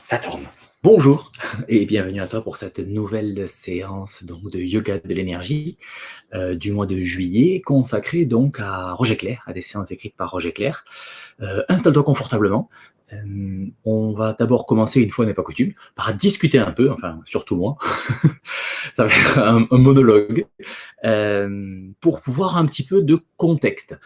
Ça tourne. Bonjour et bienvenue à toi pour cette nouvelle séance donc de yoga de l'énergie du mois de juillet consacrée donc à Roger Clair, à des séances écrites par Roger Clair. Installe-toi confortablement. On va d'abord commencer, une fois n'est pas coutume, par discuter un peu, enfin surtout moi, ça va être un monologue, pour voir un petit peu de contexte.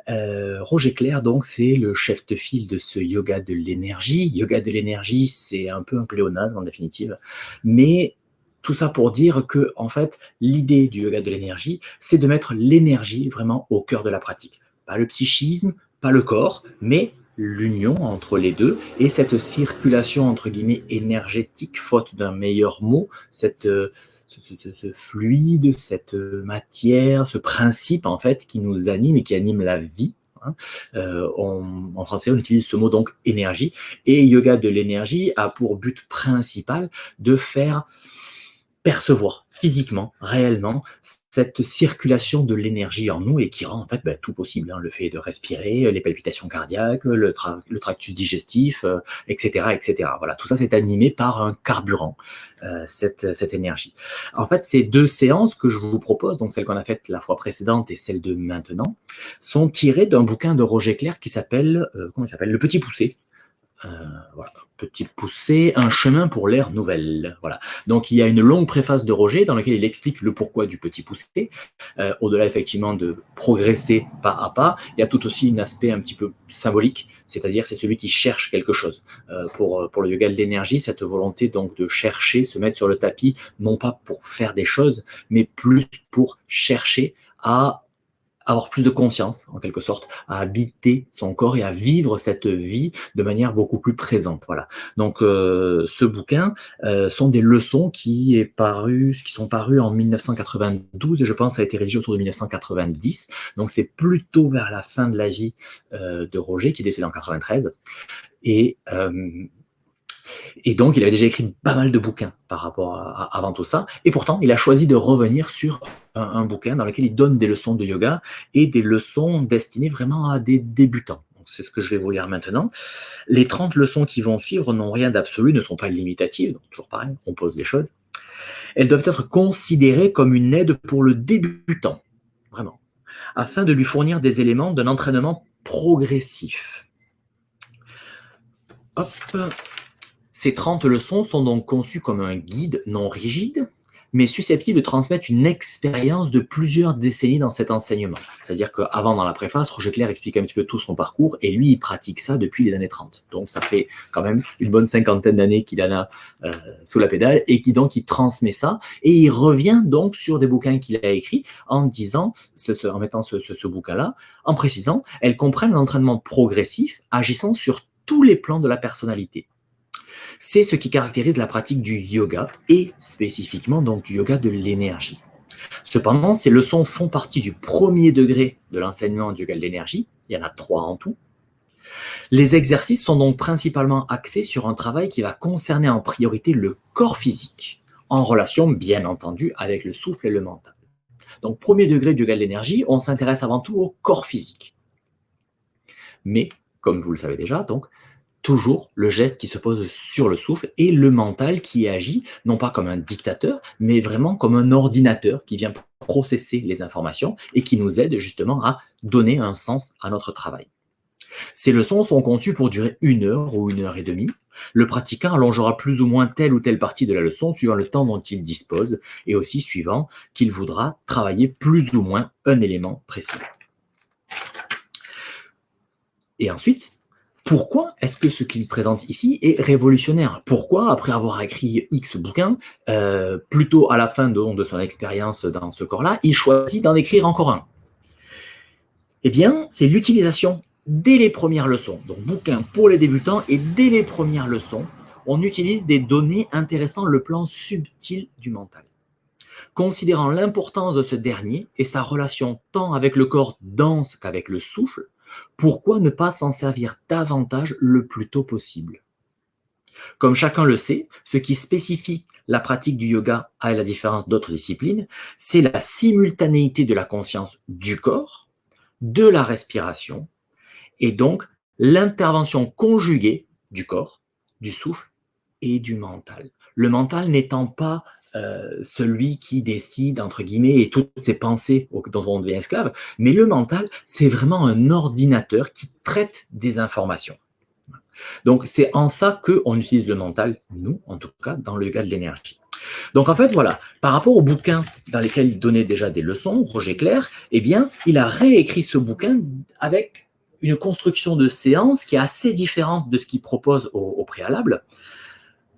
Roger Clair, donc, c'est le chef de file de ce yoga de l'énergie. Yoga de l'énergie, c'est un peu un pléonasme en définitive, mais tout ça pour dire que, en fait, l'idée du yoga de l'énergie, c'est de mettre l'énergie vraiment au cœur de la pratique. Pas le psychisme, pas le corps, mais l'union entre les deux et cette circulation entre guillemets énergétique, faute d'un meilleur mot, ce fluide, cette matière, ce principe en fait qui nous anime et qui anime la vie. Hein. En français, on utilise ce mot donc énergie. Et yoga de l'énergie a pour but principal de faire percevoir physiquement, réellement, cette circulation de l'énergie en nous et qui rend en fait tout possible. Hein. Le fait de respirer, les palpitations cardiaques, le tractus digestif, etc., etc. Voilà, tout ça c'est animé par un carburant, cette énergie. En fait, ces deux séances que je vous propose, donc celle qu'on a faite la fois précédente et celle de maintenant, sont tirées d'un bouquin de Roger Clair qui s'appelle, comment il s'appelle, Le Petit Poussé. Euh, voilà, petit poussé, un chemin pour l'ère nouvelle. Voilà. Donc il y a une longue préface de Roger dans laquelle il explique le pourquoi du petit poussé. Au-delà effectivement de progresser pas à pas, il y a tout aussi un aspect un petit peu symbolique, c'est-à-dire c'est celui qui cherche quelque chose. Pour le yoga de l'énergie, cette volonté donc de chercher, se mettre sur le tapis, non pas pour faire des choses, mais plus pour chercher à avoir plus de conscience, en quelque sorte, à habiter son corps et à vivre cette vie de manière beaucoup plus présente. Voilà. Donc, ce bouquin sont des leçons qui sont parues en 1992 et je pense que ça a été rédigé autour de 1990. Donc, c'est plutôt vers la fin de la vie de Roger, qui est décédé en 93. Et, et donc, il avait déjà écrit pas mal de bouquins par rapport avant tout ça. Et pourtant, il a choisi de revenir sur un bouquin dans lequel il donne des leçons de yoga et des leçons destinées vraiment à des débutants. C'est ce que je vais vous lire maintenant. Les 30 leçons qui vont suivre n'ont rien d'absolu, ne sont pas limitatives, donc toujours pareil, on pose des choses. Elles doivent être considérées comme une aide pour le débutant, vraiment, afin de lui fournir des éléments d'un entraînement progressif. Hop. Ces 30 leçons sont donc conçues comme un guide non rigide, mais susceptible de transmettre une expérience de plusieurs décennies dans cet enseignement. C'est-à-dire qu'avant, dans la préface, Roger Clair explique un petit peu tout son parcours, et lui, il pratique ça depuis les années 30. Donc ça fait quand même une bonne cinquantaine d'années qu'il en a sous la pédale, et qui donc il transmet ça, et il revient donc sur des bouquins qu'il a écrits en disant, en mettant ce bouquin-là, en précisant, elles comprennent l'entraînement progressif agissant sur tous les plans de la personnalité. C'est ce qui caractérise la pratique du yoga et spécifiquement donc du yoga de l'énergie. Cependant, ces leçons font partie du premier degré de l'enseignement du yoga de l'énergie. Il y en a 3 en tout. Les exercices sont donc principalement axés sur un travail qui va concerner en priorité le corps physique, en relation bien entendu avec le souffle et le mental. Donc, premier degré du yoga de l'énergie, on s'intéresse avant tout au corps physique. Mais, comme vous le savez déjà, donc, toujours le geste qui se pose sur le souffle et le mental qui agit, non pas comme un dictateur, mais vraiment comme un ordinateur qui vient processer les informations et qui nous aide justement à donner un sens à notre travail. Ces leçons sont conçues pour durer 1 heure ou 1 heure et demie. Le pratiquant allongera plus ou moins telle ou telle partie de la leçon suivant le temps dont il dispose et aussi suivant qu'il voudra travailler plus ou moins un élément précis. Et ensuite, pourquoi est-ce que ce qu'il présente ici est révolutionnaire? Pourquoi, après avoir écrit X bouquins, plutôt à la fin de son expérience dans ce corps-là, il choisit d'en écrire encore un? Eh bien, c'est l'utilisation dès les premières leçons. Donc, bouquin pour les débutants, et dès les premières leçons, on utilise des données intéressant le plan subtil du mental. Considérant l'importance de ce dernier et sa relation tant avec le corps dense qu'avec le souffle, pourquoi ne pas s'en servir davantage le plus tôt possible? Comme chacun le sait, ce qui spécifie la pratique du yoga à la différence d'autres disciplines, c'est la simultanéité de la conscience du corps, de la respiration, et donc l'intervention conjuguée du corps, du souffle et du mental. Le mental n'étant pas celui qui décide, entre guillemets, et toutes ces pensées dont on devient esclave, mais le mental, c'est vraiment un ordinateur qui traite des informations. Donc, c'est en ça qu'on utilise le mental, nous, en tout cas, dans le yoga de l'énergie. Donc, en fait, voilà, par rapport au bouquin dans lesquels il donnait déjà des leçons, Roger Clair, eh bien, il a réécrit ce bouquin avec une construction de séance qui est assez différente de ce qu'il propose au préalable,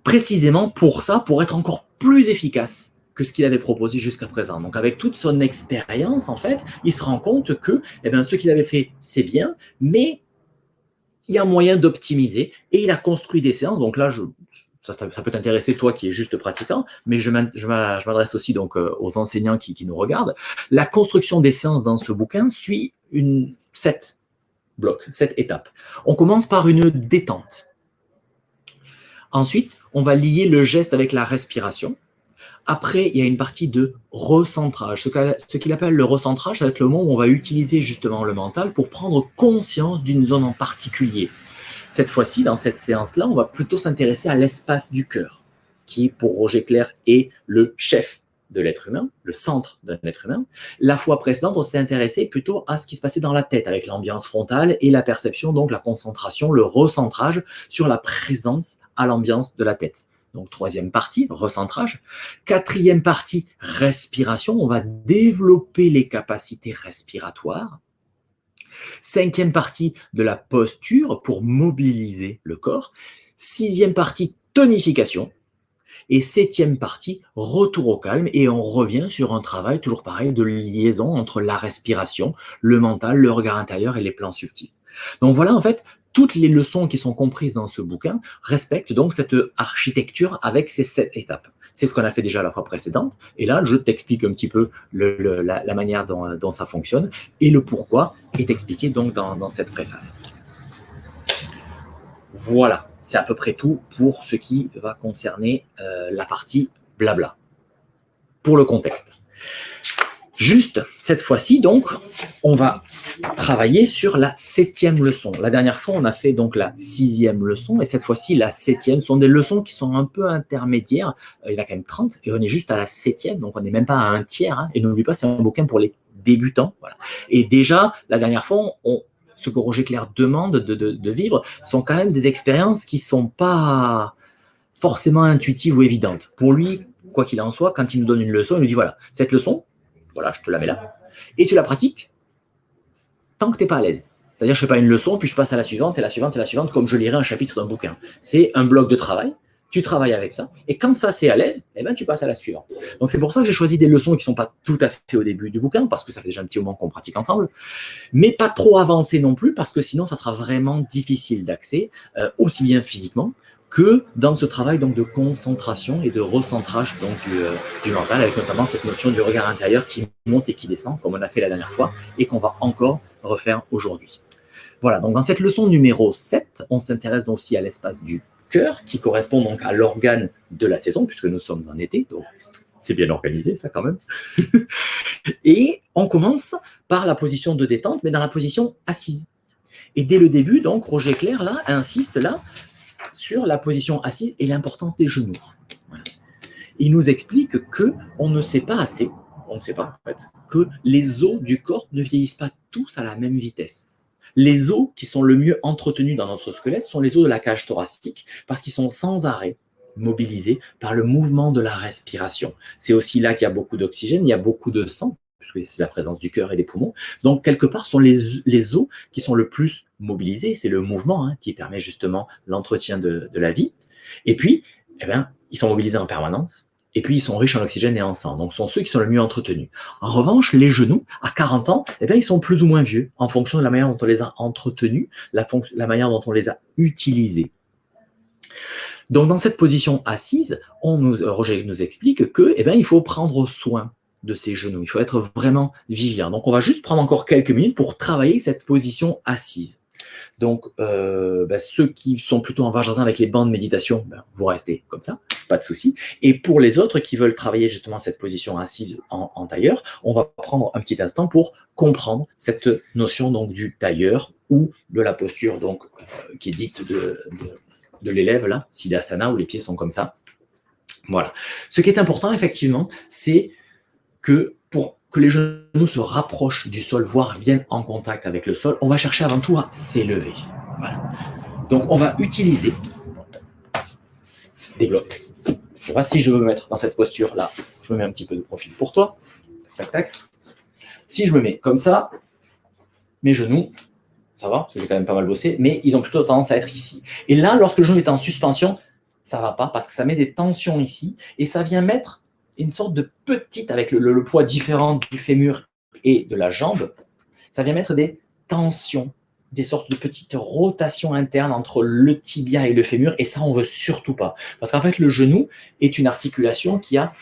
précisément pour ça, pour être encore plus efficace que ce qu'il avait proposé jusqu'à présent. Donc, avec toute son expérience, en fait, il se rend compte que eh bien, ce qu'il avait fait, c'est bien, mais il y a moyen d'optimiser et il a construit des séances. Donc là, ça peut t'intéresser, toi qui es juste pratiquant, mais je m'adresse aussi donc aux enseignants qui nous regardent. La construction des séances dans ce bouquin suit 7 blocs, 7 étapes. On commence par une détente. Ensuite, on va lier le geste avec la respiration. Après, il y a une partie de recentrage. Ce qu'il appelle le recentrage, ça va être le moment où on va utiliser justement le mental pour prendre conscience d'une zone en particulier. Cette fois-ci, dans cette séance-là, on va plutôt s'intéresser à l'espace du cœur, qui, pour Roger Clair, est le chef de l'être humain, le centre d'un être humain. La fois précédente, on s'était intéressé plutôt à ce qui se passait dans la tête, avec l'ambiance frontale et la perception, donc la concentration, le recentrage sur la présence à l'ambiance de la tête. Donc, troisième partie, recentrage. Quatrième partie, respiration. On va développer les capacités respiratoires. Cinquième partie de la posture pour mobiliser le corps. Sixième partie, tonification. Et septième partie, retour au calme. Et on revient sur un travail, toujours pareil, de liaison entre la respiration, le mental, le regard intérieur et les plans subtils. Donc voilà, en fait, toutes les leçons qui sont comprises dans ce bouquin respectent donc cette architecture avec ces 7 étapes. C'est ce qu'on a fait déjà la fois précédente. Et là, je t'explique un petit peu la manière dont ça fonctionne et le pourquoi est expliqué donc dans cette préface. Voilà, c'est à peu près tout pour ce qui va concerner la partie blabla. Pour le contexte. Juste, cette fois-ci, donc, on va travailler sur la 7e leçon. La dernière fois, on a fait donc la 6e leçon, et cette fois-ci, la 7e sont des leçons qui sont un peu intermédiaires. Il y en a quand même 30, et on est juste à la 7e, donc on n'est même pas à un tiers. Hein, et n'oublie pas, c'est un bouquin pour les débutants. Voilà. Et déjà, la dernière fois, ce que Roger Clair demande de vivre sont quand même des expériences qui ne sont pas forcément intuitives ou évidentes. Pour lui, quoi qu'il en soit, quand il nous donne une leçon, il nous dit, voilà, cette leçon, voilà, je te la mets là. Et tu la pratiques tant que tu n'es pas à l'aise. C'est-à-dire, je ne fais pas une leçon, puis je passe à la suivante, et la suivante, et la suivante, comme je lirais un chapitre d'un bouquin. C'est un bloc de travail, tu travailles avec ça, et quand ça c'est à l'aise, eh ben, tu passes à la suivante. Donc c'est pour ça que j'ai choisi des leçons qui ne sont pas tout à fait au début du bouquin, parce que ça fait déjà un petit moment qu'on pratique ensemble, mais pas trop avancées non plus, parce que sinon ça sera vraiment difficile d'accès, aussi bien physiquement, que dans ce travail donc, de concentration et de recentrage donc, du mental, avec notamment cette notion du regard intérieur qui monte et qui descend, comme on a fait la dernière fois, et qu'on va encore refaire aujourd'hui. Voilà, donc dans cette leçon numéro 7, on s'intéresse donc aussi à l'espace du cœur, qui correspond donc à l'organe de la saison, puisque nous sommes en été, donc c'est bien organisé ça quand même. Et on commence par la position de détente, mais dans la position assise. Et dès le début, donc, Roger Clair, là, insiste là, sur la position assise et l'importance des genoux. Voilà. Il nous explique qu'on ne sait pas assez, on ne sait pas en fait, que les os du corps ne vieillissent pas tous à la même vitesse. Les os qui sont le mieux entretenus dans notre squelette sont les os de la cage thoracique parce qu'ils sont sans arrêt mobilisés par le mouvement de la respiration. C'est aussi là qu'il y a beaucoup d'oxygène, il y a beaucoup de sang, puisque c'est la présence du cœur et des poumons. Donc, quelque part, ce sont les os qui sont le plus mobilisés. C'est le mouvement qui permet justement l'entretien de la vie. Et puis, eh bien, ils sont mobilisés en permanence. Et puis, ils sont riches en oxygène et en sang. Donc, ce sont ceux qui sont le mieux entretenus. En revanche, les genoux, à 40 ans, eh bien, ils sont plus ou moins vieux en fonction de la manière dont on les a entretenus, la manière dont on les a utilisés. Donc, dans cette position assise, Roger nous explique que, eh bien, il faut prendre soin de ses genoux. Il faut être vraiment vigilant. Donc, on va juste prendre encore quelques minutes pour travailler cette position assise. Donc, ceux qui sont plutôt en Vajradhana avec les bancs de méditation, vous restez comme ça, pas de souci. Et pour les autres qui veulent travailler justement cette position assise en tailleur, on va prendre un petit instant pour comprendre cette notion donc du tailleur ou de la posture donc qui est dite de l'élève, là, Siddhasana, où les pieds sont comme ça. Voilà. Ce qui est important, effectivement, c'est que pour que les genoux se rapprochent du sol, voire viennent en contact avec le sol, on va chercher avant tout à s'élever. Voilà. Donc, on va utiliser des blocs. Tu vois, si je veux me mettre dans cette posture-là, je me mets un petit peu de profil pour toi. Tac, tac. Si je me mets comme ça, mes genoux, ça va, parce que j'ai quand même pas mal bossé, mais ils ont plutôt tendance à être ici. Et là, lorsque le genou est en suspension, ça va pas, parce que ça met des tensions ici, et ça vient mettre une sorte de petite, avec le poids différent du fémur et de la jambe, ça vient mettre des tensions, des sortes de petites rotations internes entre le tibia et le fémur, et ça, on veut surtout pas. Parce qu'en fait, le genou est une articulation qui a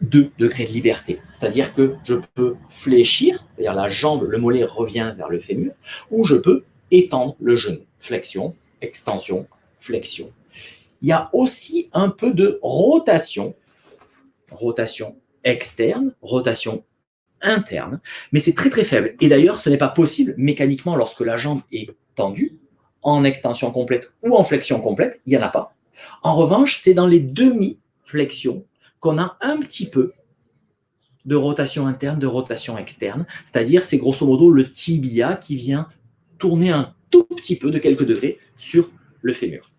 2 degrés de liberté. C'est-à-dire que je peux fléchir, c'est-à-dire la jambe, le mollet revient vers le fémur, ou je peux étendre le genou. Flexion, extension, flexion. Il y a aussi un peu de rotation externe, rotation interne, mais c'est très très faible. Et d'ailleurs, ce n'est pas possible mécaniquement lorsque la jambe est tendue, en extension complète ou en flexion complète, il n'y en a pas. En revanche, c'est dans les demi-flexions qu'on a un petit peu de rotation interne, de rotation externe, c'est-à-dire c'est grosso modo le tibia qui vient tourner un tout petit peu de quelques degrés sur le fémur.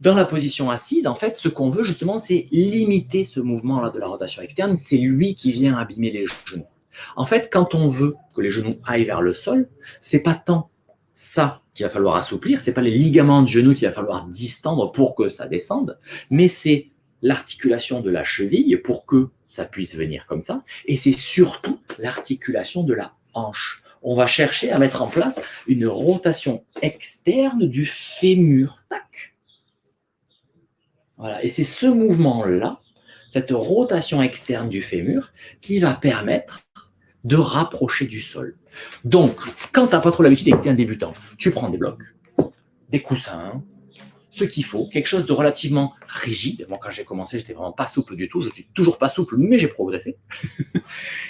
Dans la position assise, en fait, ce qu'on veut justement, c'est limiter ce mouvement-là de la rotation externe. C'est lui qui vient abîmer les genoux. En fait, quand on veut que les genoux aillent vers le sol, c'est pas tant ça qu'il va falloir assouplir, c'est pas les ligaments de genoux qu'il va falloir distendre pour que ça descende, mais c'est l'articulation de la cheville pour que ça puisse venir comme ça, et c'est surtout l'articulation de la hanche. On va chercher à mettre en place une rotation externe du fémur. Tac. Voilà. Et c'est ce mouvement-là, cette rotation externe du fémur, qui va permettre de rapprocher du sol. Donc, quand tu n'as pas trop l'habitude et que tu es un débutant, tu prends des blocs, des coussins, ce qu'il faut, quelque chose de relativement rigide. Moi, quand j'ai commencé, j'étais vraiment pas souple du tout. Je suis toujours pas souple, mais j'ai progressé.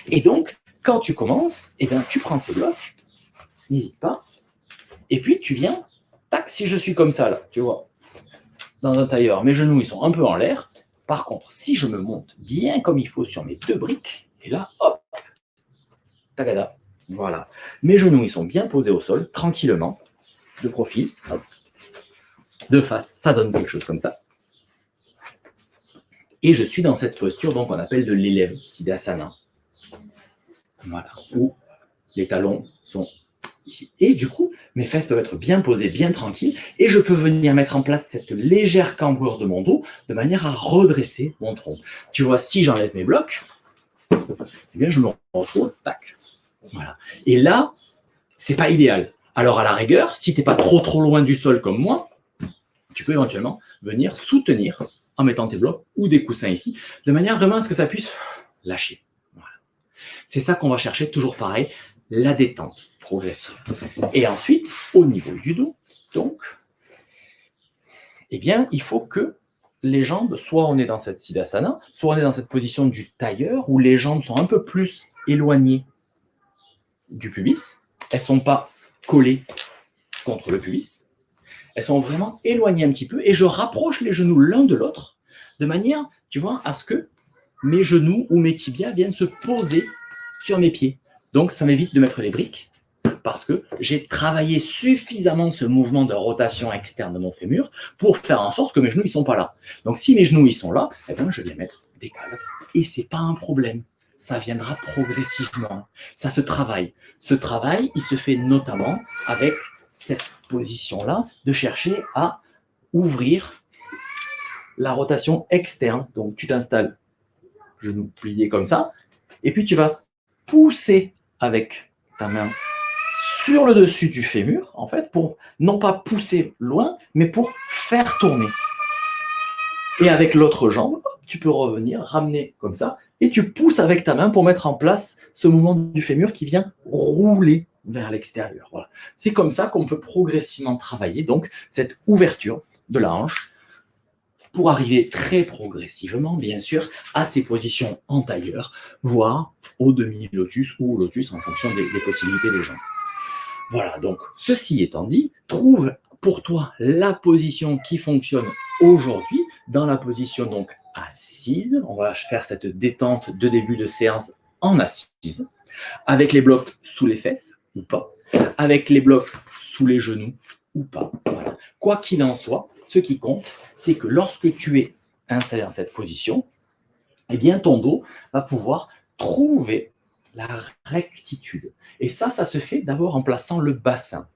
Et donc, quand tu commences, eh bien, tu prends ces blocs, n'hésite pas, et puis tu viens, tac, si je suis comme ça, là, tu vois, dans un tailleur, mes genoux, ils sont un peu en l'air. Par contre, si je me monte bien comme il faut sur mes 2 briques, et là, hop, tagada, voilà. Mes genoux, ils sont bien posés au sol, tranquillement, de profil, hop, de face, ça donne quelque chose comme ça. Et je suis dans cette posture, donc, on appelle de l'élève, Siddhasana. Voilà, où les talons sont ici. Et du coup, mes fesses peuvent être bien posées, bien tranquilles, et je peux venir mettre en place cette légère cambrure de mon dos de manière à redresser mon tronc. Tu vois, si j'enlève mes blocs, eh bien, je me retrouve, tac. Voilà. Et là, c'est pas idéal. Alors, à la rigueur, si tu n'es pas trop loin du sol comme moi, tu peux éventuellement venir soutenir en mettant tes blocs ou des coussins ici, de manière vraiment à ce que ça puisse lâcher. Voilà. C'est ça qu'on va chercher, toujours pareil, la détente progressive. Et ensuite, au niveau du dos, donc, eh bien, il faut que les jambes, soit on est dans cette Siddhasana, soit on est dans cette position du tailleur, où les jambes sont un peu plus éloignées du pubis. Elles ne sont pas collées contre le pubis. Elles sont vraiment éloignées un petit peu, et je rapproche les genoux l'un de l'autre, de manière, tu vois, à ce que mes genoux ou mes tibias viennent se poser sur mes pieds. Donc, ça m'évite de mettre les briques, parce que j'ai travaillé suffisamment ce mouvement de rotation externe de mon fémur pour faire en sorte que mes genoux ne sont pas là. Donc, si mes genoux ils sont là, eh bien, je vais les mettre des cadres. Et ce n'est pas un problème. Ça viendra progressivement. Ça se travaille. Ce travail, il se fait notamment avec cette position-là, de chercher à ouvrir la rotation externe. Donc, tu t'installes, genou plié comme ça, et puis tu vas pousser avec ta main sur le dessus du fémur, en fait, pour non pas pousser loin, mais pour faire tourner. Et avec l'autre jambe, tu peux revenir, ramener comme ça, et tu pousses avec ta main pour mettre en place ce mouvement du fémur qui vient rouler vers l'extérieur. Voilà. C'est comme ça qu'on peut progressivement travailler donc cette ouverture de la hanche pour arriver très progressivement, bien sûr, à ces positions en tailleur, voire au demi-lotus ou au lotus en fonction des possibilités des gens. Voilà, donc ceci étant dit, trouve pour toi la position qui fonctionne aujourd'hui, dans la position donc assise. On va faire cette détente de début de séance en assise, avec les blocs sous les fesses ou pas, avec les blocs sous les genoux ou pas. Voilà. Quoi qu'il en soit, ce qui compte, c'est que lorsque tu es installé dans cette position, eh bien ton dos va pouvoir trouver la rectitude. Et ça se fait d'abord en plaçant le bassin.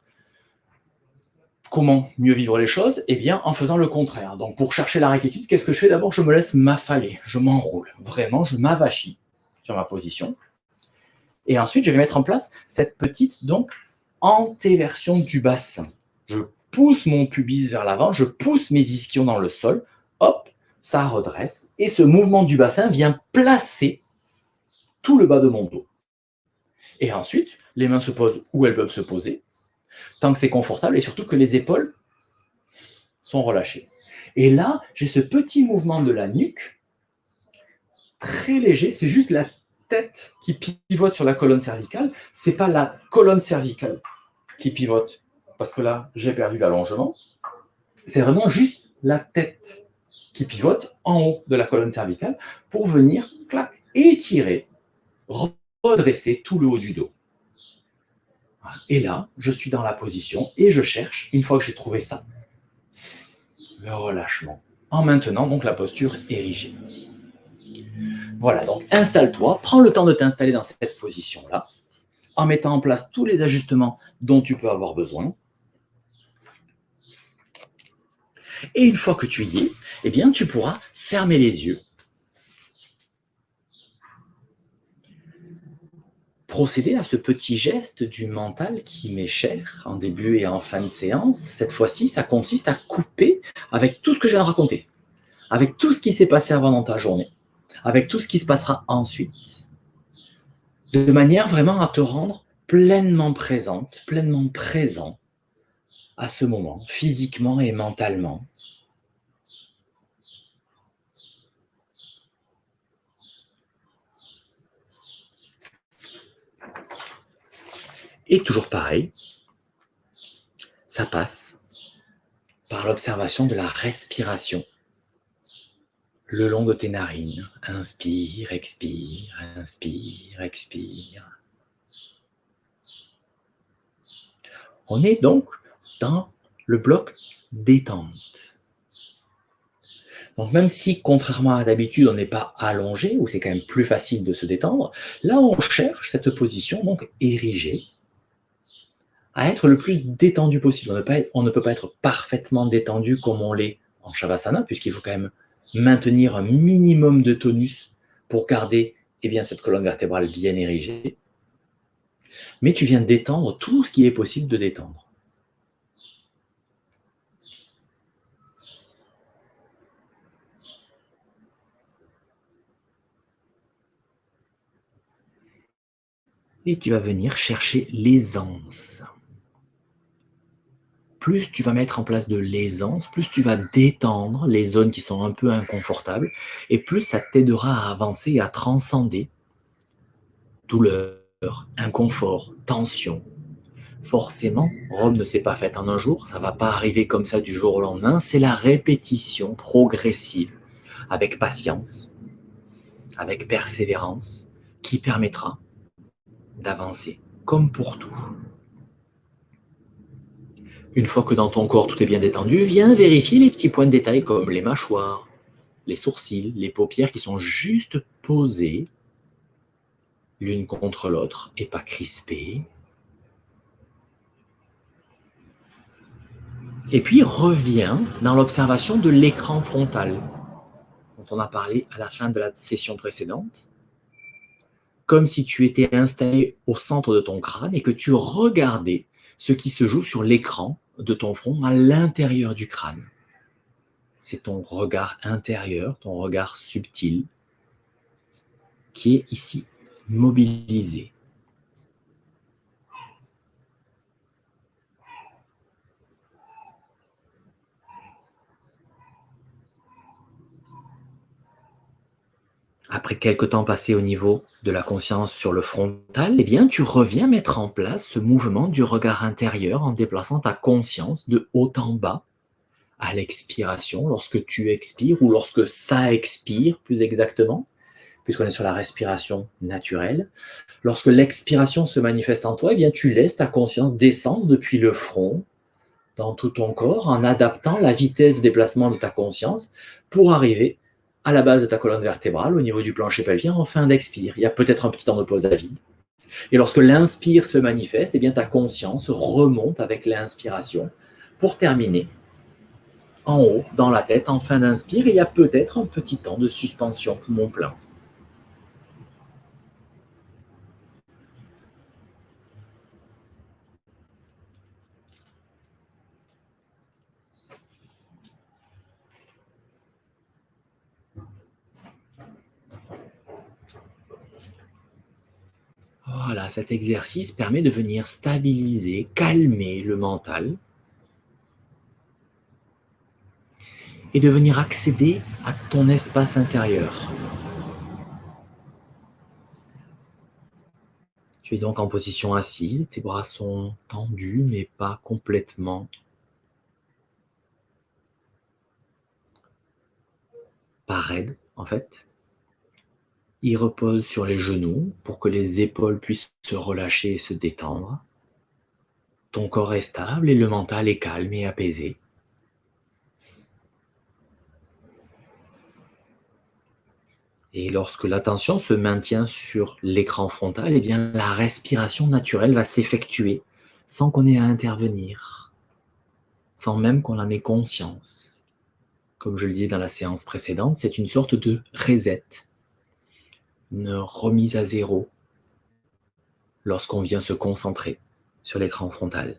Comment mieux vivre les choses? Eh bien, en faisant le contraire. Donc, pour chercher la rectitude, qu'est-ce que je fais? D'abord, je me laisse m'affaler, je m'enroule. Vraiment, je m'avachis sur ma position. Et ensuite, je vais mettre en place cette petite, donc, antéversion du bassin. Je pousse mon pubis vers l'avant, je pousse mes ischions dans le sol, hop, ça redresse. Et ce mouvement du bassin vient placer tout le bas de mon dos. Et ensuite, les mains se posent où elles peuvent se poser, tant que c'est confortable, et surtout que les épaules sont relâchées. Et là, j'ai ce petit mouvement de la nuque, très léger, c'est juste la tête qui pivote sur la colonne cervicale, c'est pas la colonne cervicale qui pivote, parce que là, j'ai perdu l'allongement, c'est vraiment juste la tête qui pivote en haut de la colonne cervicale pour venir, clac, étirer, redresser tout le haut du dos. Et là, je suis dans la position et je cherche, une fois que j'ai trouvé ça, le relâchement, en maintenant donc la posture érigée. Voilà, donc installe-toi, prends le temps de t'installer dans cette position-là, en mettant en place tous les ajustements dont tu peux avoir besoin. Et une fois que tu y es, eh bien, tu pourras fermer les yeux, procéder à ce petit geste du mental qui m'est cher en début et en fin de séance. Cette fois-ci, ça consiste à couper avec tout ce que j'ai à raconter, avec tout ce qui s'est passé avant dans ta journée, avec tout ce qui se passera ensuite, de manière vraiment à te rendre pleinement présente, pleinement présent à ce moment, physiquement et mentalement. Et toujours pareil, ça passe par l'observation de la respiration le long de tes narines. Inspire, expire, inspire, expire. On est donc dans le bloc détente. Donc même si, contrairement à d'habitude, on n'est pas allongé, où c'est quand même plus facile de se détendre, là on cherche cette position, donc érigée, à être le plus détendu possible. On ne peut pas être parfaitement détendu comme on l'est en Shavasana, puisqu'il faut quand même maintenir un minimum de tonus pour garder eh bien, cette colonne vertébrale bien érigée. Mais tu viens détendre tout ce qui est possible de détendre. Et tu vas venir chercher l'aisance. Plus tu vas mettre en place de l'aisance, plus tu vas détendre les zones qui sont un peu inconfortables, et plus ça t'aidera à avancer et à transcender douleur, inconfort, tension. Forcément, Rome ne s'est pas faite en un jour, ça ne va pas arriver comme ça du jour au lendemain, c'est la répétition progressive, avec patience, avec persévérance, qui permettra d'avancer, comme pour tout. Une fois que dans ton corps tout est bien détendu, viens vérifier les petits points de détail comme les mâchoires, les sourcils, les paupières qui sont juste posées l'une contre l'autre et pas crispées. Et puis reviens dans l'observation de l'écran frontal dont on a parlé à la fin de la session précédente, comme si tu étais installé au centre de ton crâne et que tu regardais ce qui se joue sur l'écran de ton front à l'intérieur du crâne. C'est ton regard intérieur, ton regard subtil, qui est ici mobilisé. À Après quelques temps passés au niveau de la conscience sur le frontal, eh bien, tu reviens mettre en place ce mouvement du regard intérieur en déplaçant ta conscience de haut en bas à l'expiration, lorsque tu expires ou lorsque ça expire plus exactement, puisqu'on est sur la respiration naturelle. Lorsque l'expiration se manifeste en toi, eh bien, tu laisses ta conscience descendre depuis le front, dans tout ton corps, en adaptant la vitesse de déplacement de ta conscience pour arriver à la base de ta colonne vertébrale, au niveau du plancher pelvien, en fin d'expire. Il y a peut-être un petit temps de pause à vide. Et lorsque l'inspire se manifeste, eh bien, ta conscience remonte avec l'inspiration pour terminer en haut, dans la tête, en fin d'inspire. Et il y a peut-être un petit temps de suspension poumon plein. Voilà, cet exercice permet de venir stabiliser, calmer le mental et de venir accéder à ton espace intérieur. Tu es donc en position assise, tes bras sont tendus mais pas complètement, pas raides en fait. Ils reposent sur les genoux pour que les épaules puissent se relâcher et se détendre. Ton corps est stable et le mental est calme et apaisé. Et lorsque l'attention se maintient sur l'écran frontal, eh bien la respiration naturelle va s'effectuer sans qu'on ait à intervenir, sans même qu'on en ait conscience. Comme je le disais dans la séance précédente, c'est une sorte de reset, une remise à zéro lorsqu'on vient se concentrer sur l'écran frontal.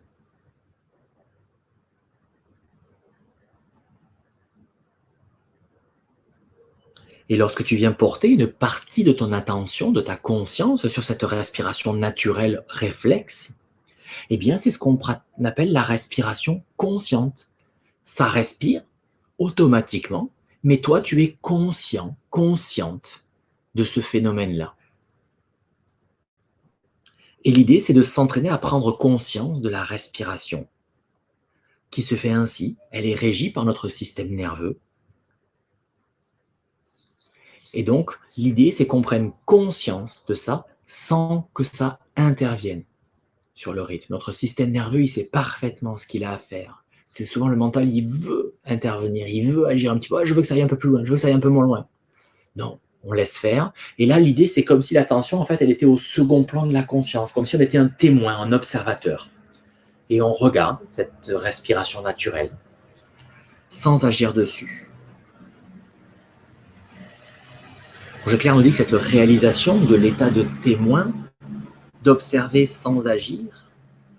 Et lorsque tu viens porter une partie de ton attention, de ta conscience sur cette respiration naturelle réflexe, eh bien c'est ce qu'on appelle la respiration consciente. Ça respire automatiquement, mais toi tu es conscient, consciente de ce phénomène-là. Et l'idée c'est de s'entraîner à prendre conscience de la respiration, qui se fait ainsi, elle est régie par notre système nerveux. Et donc, l'idée, c'est qu'on prenne conscience de ça sans que ça intervienne sur le rythme. Notre système nerveux, il sait parfaitement ce qu'il a à faire. C'est souvent le mental, il veut intervenir, il veut agir un petit peu. Ah, je veux que ça aille un peu plus loin, je veux que ça aille un peu moins loin. Non, on laisse faire. Et là, l'idée, c'est comme si l'attention, en fait, elle était au second plan de la conscience, comme si on était un témoin, un observateur. Et on regarde cette respiration naturelle sans agir dessus. Roger Clair nous dit que cette réalisation de l'état de témoin, d'observer sans agir,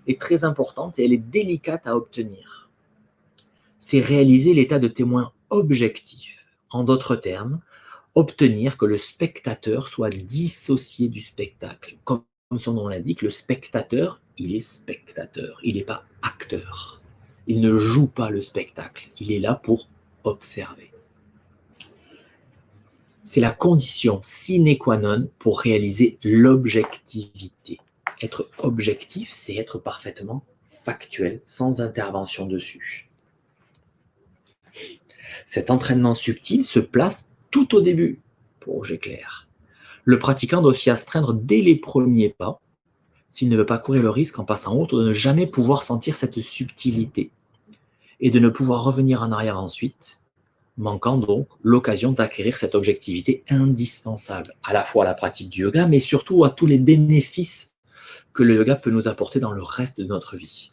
est très importante et elle est délicate à obtenir. C'est réaliser l'état de témoin objectif. En d'autres termes, obtenir que le spectateur soit dissocié du spectacle. Comme son nom l'indique, le spectateur, il est spectateur, il n'est pas acteur. Il ne joue pas le spectacle, il est là pour observer. C'est la condition sine qua non pour réaliser l'objectivité. Être objectif, c'est être parfaitement factuel, sans intervention dessus. Cet entraînement subtil se place tout au début pour Roger Clair. Le pratiquant doit s'y astreindre dès les premiers pas, s'il ne veut pas courir le risque en passant outre de ne jamais pouvoir sentir cette subtilité et de ne pouvoir revenir en arrière ensuite, manquant donc l'occasion d'acquérir cette objectivité indispensable à la fois à la pratique du yoga, mais surtout à tous les bénéfices que le yoga peut nous apporter dans le reste de notre vie.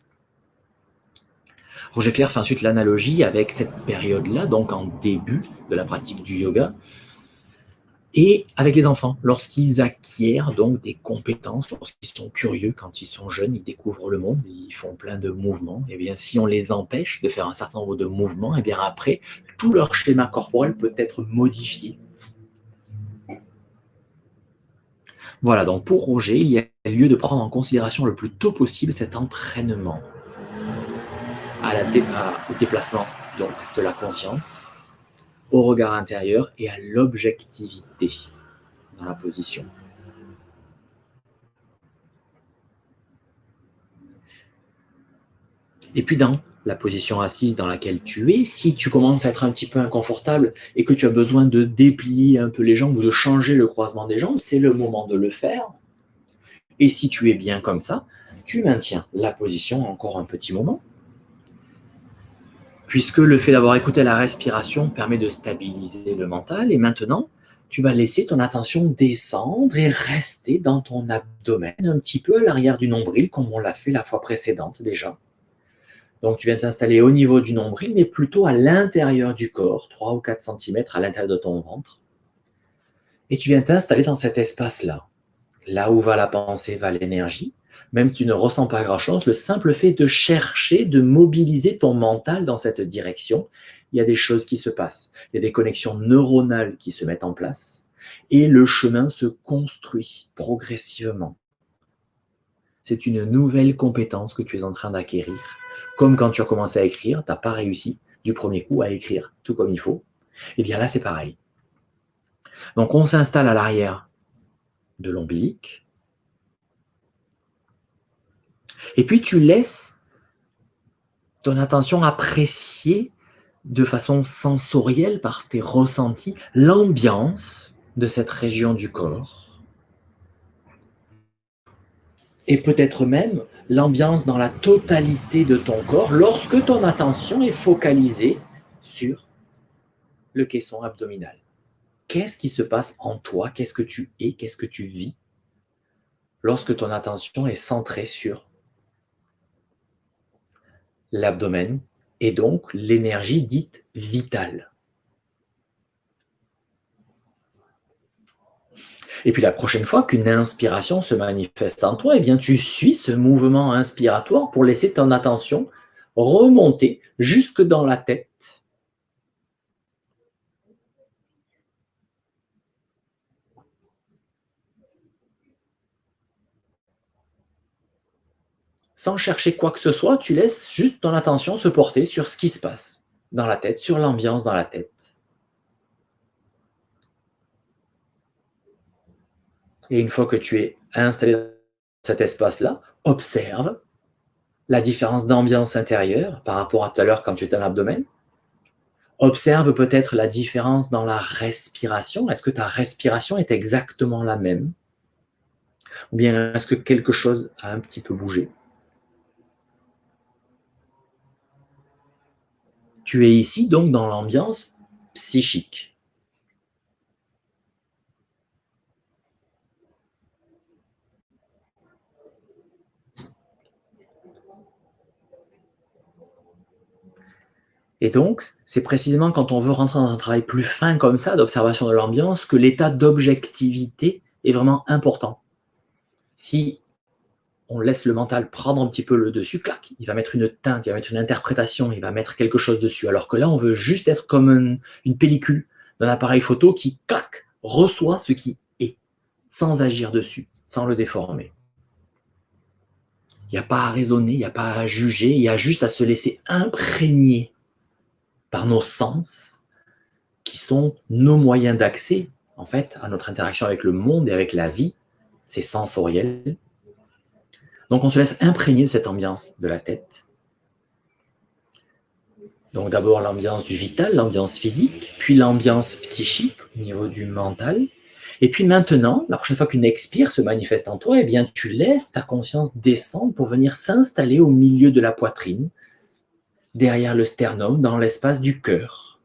Roger Clair fait ensuite l'analogie avec cette période-là, donc en début de la pratique du yoga, et avec les enfants, lorsqu'ils acquièrent donc des compétences, lorsqu'ils sont curieux, quand ils sont jeunes, ils découvrent le monde, ils font plein de mouvements, et bien si on les empêche de faire un certain nombre de mouvements, et bien après, tout leur schéma corporel peut être modifié. Voilà, donc pour Roger, il y a lieu de prendre en considération le plus tôt possible cet entraînement au déplacement donc, de la conscience, au regard intérieur et à l'objectivité. dans la position. Et puis dans la position assise dans laquelle tu es, si tu commences à être un petit peu inconfortable et que tu as besoin de déplier un peu les jambes ou de changer le croisement des jambes, c'est le moment de le faire. Et si tu es bien comme ça, tu maintiens la position encore un petit moment, puisque le fait d'avoir écouté la respiration permet de stabiliser le mental. Et maintenant, tu vas laisser ton attention descendre et rester dans ton abdomen, un petit peu à l'arrière du nombril, comme on l'a fait la fois précédente déjà. Donc, tu viens t'installer au niveau du nombril, mais plutôt à l'intérieur du corps, 3 ou 4 centimètres à l'intérieur de ton ventre. Et tu viens t'installer dans cet espace-là. Là où va la pensée, va l'énergie. Même si tu ne ressens pas grand-chose, le simple fait de chercher, de mobiliser ton mental dans cette direction, il y a des choses qui se passent. Il y a des connexions neuronales qui se mettent en place. Et le chemin se construit progressivement. C'est une nouvelle compétence que tu es en train d'acquérir. Comme quand tu as commencé à écrire, tu n'as pas réussi du premier coup à écrire tout comme il faut. Et bien là, c'est pareil. Donc, on s'installe à l'arrière de l'ombilic. Et puis, tu laisses ton attention apprécier de façon sensorielle par tes ressentis l'ambiance de cette région du corps. Et peut-être même l'ambiance dans la totalité de ton corps lorsque ton attention est focalisée sur le caisson abdominal. Qu'est-ce qui se passe en toi? Qu'est-ce que tu es? Qu'est-ce que tu vis lorsque ton attention est centrée sur l'abdomen et donc l'énergie dite vitale? Et puis la prochaine fois qu'une inspiration se manifeste en toi, eh bien tu suis ce mouvement inspiratoire pour laisser ton attention remonter jusque dans la tête. Sans chercher quoi que ce soit, tu laisses juste ton attention se porter sur ce qui se passe dans la tête, sur l'ambiance dans la tête. Et une fois que tu es installé dans cet espace-là, observe la différence d'ambiance intérieure par rapport à tout à l'heure quand tu étais dans l'abdomen. Observe peut-être la différence dans la respiration. Est-ce que ta respiration est exactement la même? Ou bien est-ce que quelque chose a un petit peu bougé? Tu es ici donc dans l'ambiance psychique. Et donc, c'est précisément quand on veut rentrer dans un travail plus fin comme ça, d'observation de l'ambiance, que l'état d'objectivité est vraiment important. Si on laisse le mental prendre un petit peu le dessus, clac, il va mettre une teinte, il va mettre une interprétation, il va mettre quelque chose dessus. Alors que là, on veut juste être comme une pellicule d'un appareil photo qui, clac, reçoit ce qui est, sans agir dessus, sans le déformer. Il n'y a pas à raisonner, il n'y a pas à juger, il y a juste à se laisser imprégner par nos sens, qui sont nos moyens d'accès, en fait, à notre interaction avec le monde et avec la vie. C'est sensoriel. Donc, on se laisse imprégner de cette ambiance de la tête. Donc, d'abord l'ambiance du vital, l'ambiance physique, puis l'ambiance psychique au niveau du mental. Et puis maintenant, la prochaine fois qu'une expire se manifeste en toi, eh bien, tu laisses ta conscience descendre pour venir s'installer au milieu de la poitrine, derrière le sternum, dans l'espace du cœur.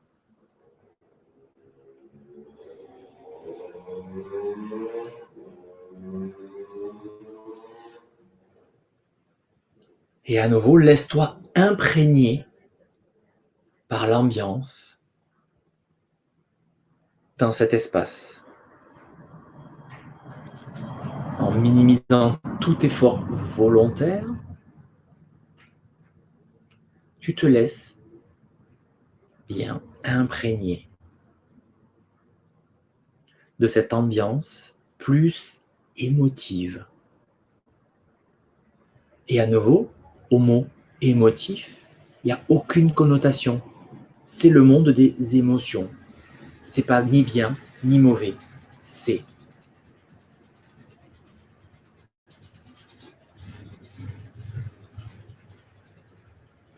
Et à nouveau, laisse-toi imprégner par l'ambiance dans cet espace, en minimisant tout effort volontaire. Tu te laisses bien imprégner de cette ambiance plus émotive. Et à nouveau, au mot émotif, il n'y a aucune connotation. C'est le monde des émotions. C'est pas ni bien ni mauvais. C'est.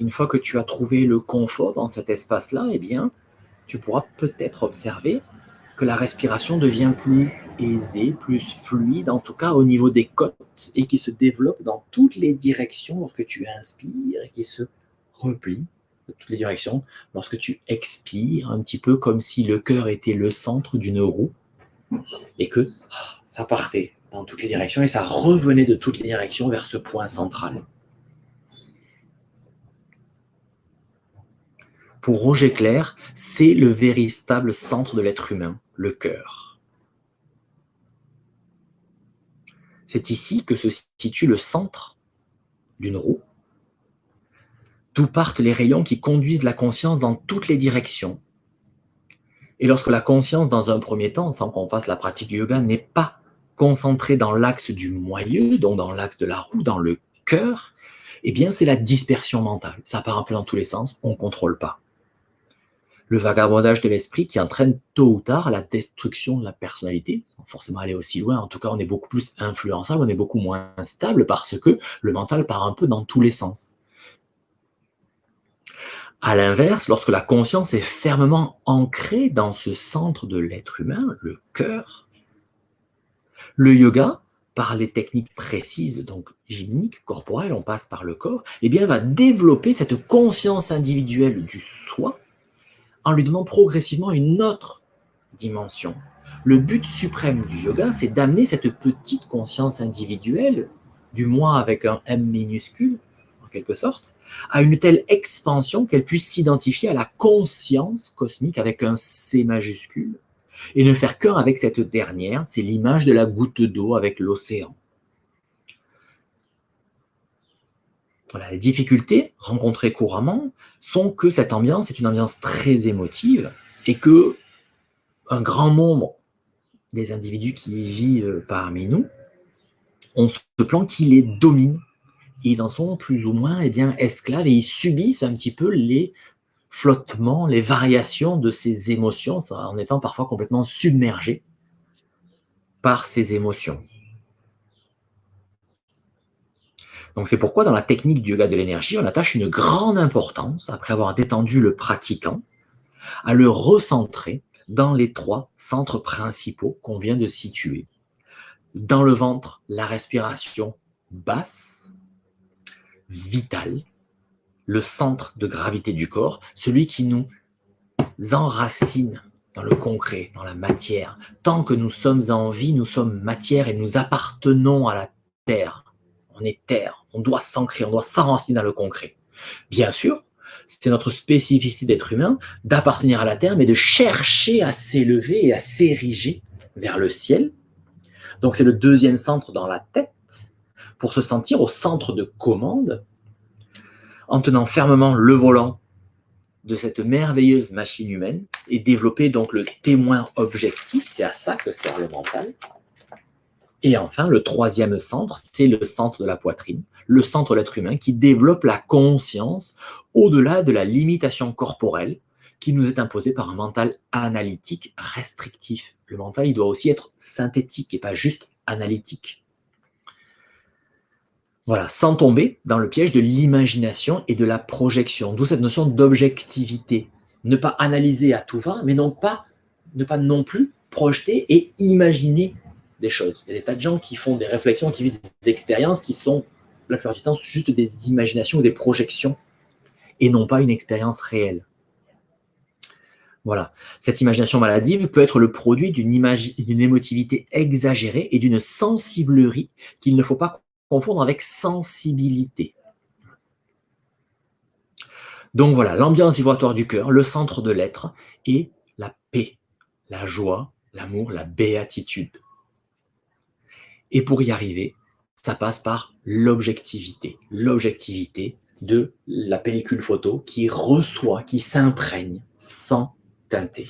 Une fois que tu as trouvé le confort dans cet espace-là, eh bien, tu pourras peut-être observer que la respiration devient plus aisée, plus fluide, en tout cas au niveau des côtes, et qui se développe dans toutes les directions lorsque tu inspires, et qui se replie de toutes les directions lorsque tu expires, un petit peu comme si le cœur était le centre d'une roue, et que ça partait dans toutes les directions, et ça revenait de toutes les directions vers ce point central. Pour Roger Clair, c'est le véritable centre de l'être humain, le cœur. C'est ici que se situe le centre d'une roue, d'où partent les rayons qui conduisent la conscience dans toutes les directions. Et lorsque la conscience, dans un premier temps, sans qu'on fasse la pratique du yoga, n'est pas concentrée dans l'axe du moyeu, donc dans l'axe de la roue, dans le cœur, eh bien c'est la dispersion mentale. Ça part un peu dans tous les sens, on ne contrôle pas. Le vagabondage de l'esprit qui entraîne tôt ou tard la destruction de la personnalité, sans forcément aller aussi loin. En tout cas, on est beaucoup plus influençable, on est beaucoup moins stable parce que le mental part un peu dans tous les sens. À l'inverse, lorsque la conscience est fermement ancrée dans ce centre de l'être humain, le cœur, le yoga, par les techniques précises, donc gymniques, corporelles, on passe par le corps, eh bien, va développer cette conscience individuelle du soi, en lui donnant progressivement une autre dimension. Le but suprême du yoga, c'est d'amener cette petite conscience individuelle, du moi avec un M minuscule, en quelque sorte, à une telle expansion qu'elle puisse s'identifier à la conscience cosmique avec un C majuscule, et ne faire qu'un avec cette dernière, c'est l'image de la goutte d'eau avec l'océan. Voilà, les difficultés rencontrées couramment sont que cette ambiance est une ambiance très émotive et que un grand nombre des individus qui vivent parmi nous ont ce plan qui les domine. Ils en sont plus ou moins esclaves et ils subissent un petit peu les flottements, les variations de ces émotions en étant parfois complètement submergés par ces émotions. Donc c'est pourquoi dans la technique du yoga de l'énergie, on attache une grande importance, après avoir détendu le pratiquant, à le recentrer dans les 3 centres principaux qu'on vient de situer. Dans le ventre, la respiration basse, vitale, le centre de gravité du corps, celui qui nous enracine dans le concret, dans la matière. Tant que nous sommes en vie, nous sommes matière et nous appartenons à la terre. On est terre, on doit s'ancrer, on doit s'enraciner dans le concret. Bien sûr, c'est notre spécificité d'être humain d'appartenir à la terre, mais de chercher à s'élever et à s'ériger vers le ciel. Donc c'est le 2e centre dans la tête, pour se sentir au centre de commande, en tenant fermement le volant de cette merveilleuse machine humaine et développer donc le témoin objectif, c'est à ça que sert le mental. Et enfin, le 3e centre, c'est le centre de la poitrine, le centre de l'être humain qui développe la conscience au-delà de la limitation corporelle qui nous est imposée par un mental analytique restrictif. Le mental, il doit aussi être synthétique et pas juste analytique. Voilà, sans tomber dans le piège de l'imagination et de la projection, d'où cette notion d'objectivité. Ne pas analyser à tout va, mais ne pas non plus projeter et imaginer des choses. Il y a des tas de gens qui font des réflexions, qui vivent des expériences qui sont, la plupart du temps, juste des imaginations ou des projections, et non pas une expérience réelle. Voilà. Cette imagination maladive peut être le produit d'une émotivité exagérée et d'une sensiblerie qu'il ne faut pas confondre avec sensibilité. Donc voilà, l'ambiance vibratoire du cœur, le centre de l'être, et la paix, la joie, l'amour, la béatitude. Et pour y arriver, ça passe par l'objectivité de la pellicule photo qui reçoit, qui s'imprègne sans teinter.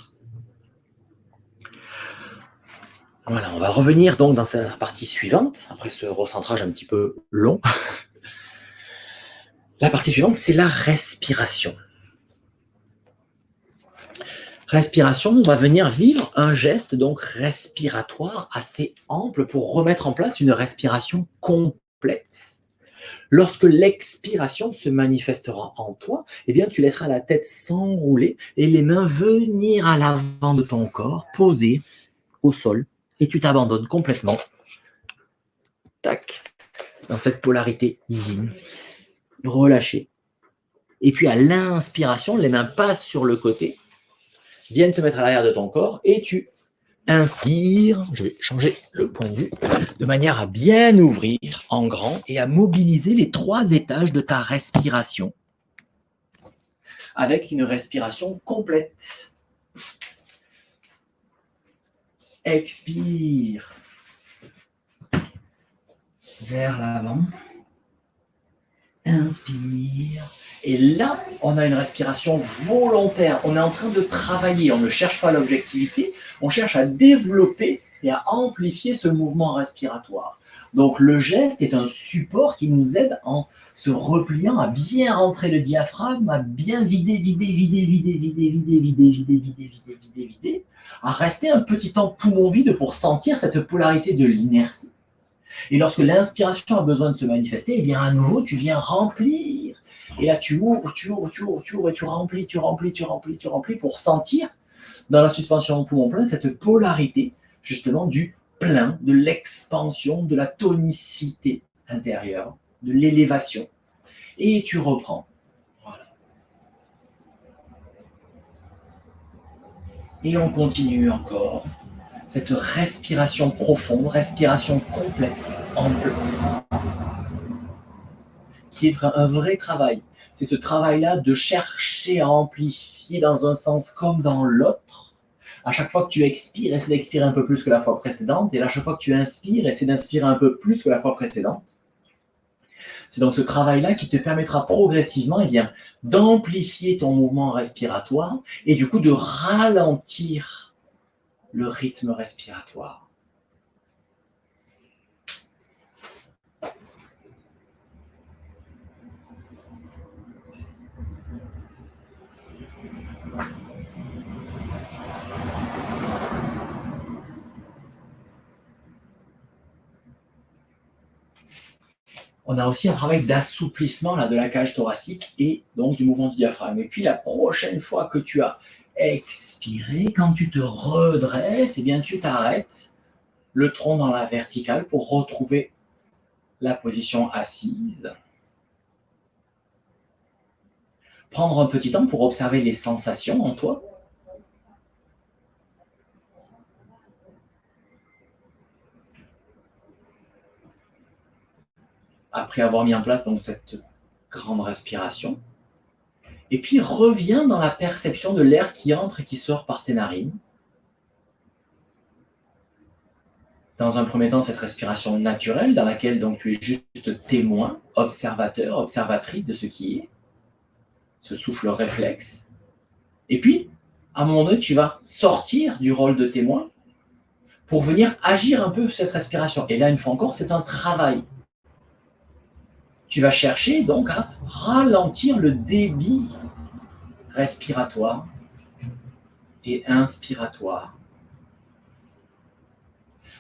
Voilà, on va revenir donc dans sa partie suivante, après ce recentrage un petit peu long. La partie suivante, c'est la respiration. Respiration, on va venir vivre un geste donc respiratoire assez ample pour remettre en place une respiration complète, Lorsque l'expiration se manifestera en toi, eh bien, tu laisseras la tête s'enrouler et les mains venir à l'avant de ton corps, posées au sol, et tu t'abandonnes complètement, tac, dans cette polarité yin, relâchée. Et puis à l'inspiration, les mains passent sur le côté, viennent se mettre à l'arrière de ton corps, et tu inspires, je vais changer le point de vue, de manière à bien ouvrir en grand et à mobiliser les 3 étages de ta respiration, avec une respiration complète. Expire vers l'avant. Inspire. Et là, on a une respiration volontaire. On est en train de travailler. On ne cherche pas l'objectivité. On cherche à développer et à amplifier ce mouvement respiratoire. Donc le geste est un support qui nous aide en se repliant à bien rentrer le diaphragme, à bien vider, à rester un petit temps poumon vide pour sentir cette polarité de l'inertie. Et lorsque l'inspiration a besoin de se manifester, eh bien à nouveau tu viens remplir. Et là tu ouvres, et tu remplis pour sentir dans la suspension poumon plein cette polarité justement du plein, de l'expansion, de la tonicité intérieure, de l'élévation. Et tu reprends. Voilà. Et on continue encore. Cette respiration profonde, respiration complète, ample, qui est un vrai travail. C'est ce travail-là de chercher à amplifier dans un sens comme dans l'autre. À chaque fois que tu expires, essaie d'expirer un peu plus que la fois précédente. Et à chaque fois que tu inspires, essaie d'inspirer un peu plus que la fois précédente. C'est donc ce travail-là qui te permettra progressivement d'amplifier ton mouvement respiratoire et du coup de ralentir le rythme respiratoire. On a aussi un travail d'assouplissement de la cage thoracique et donc du mouvement du diaphragme. Et puis la prochaine fois que tu as expiré, quand tu te redresses, eh bien tu t'arrêtes, le tronc dans la verticale pour retrouver la position assise. Prendre un petit temps pour observer les sensations en toi. Après avoir mis en place donc cette grande respiration. Et puis reviens dans la perception de l'air qui entre et qui sort par tes narines. Dans un premier temps, cette respiration naturelle dans laquelle donc, tu es juste témoin, observateur, observatrice de ce qui est, ce souffle réflexe. Et puis, à un moment donné, tu vas sortir du rôle de témoin pour venir agir un peu sur cette respiration. Et là, une fois encore, c'est un travail. Tu vas chercher donc à ralentir le débit respiratoire et inspiratoire,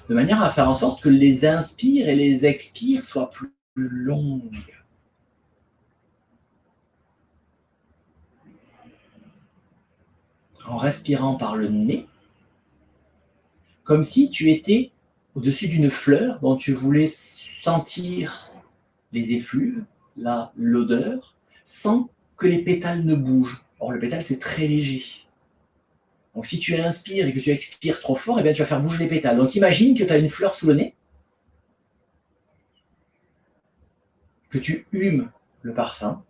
de manière à faire en sorte que les inspires et les expires soient plus longues. En respirant par le nez, comme si tu étais au-dessus d'une fleur dont tu voulais sentir les effluves, l'odeur, sans que les pétales ne bougent. Or, le pétale, c'est très léger. Donc, si tu inspires et que tu expires trop fort, eh bien, tu vas faire bouger les pétales. Donc, imagine que tu as une fleur sous le nez, que tu humes le parfum,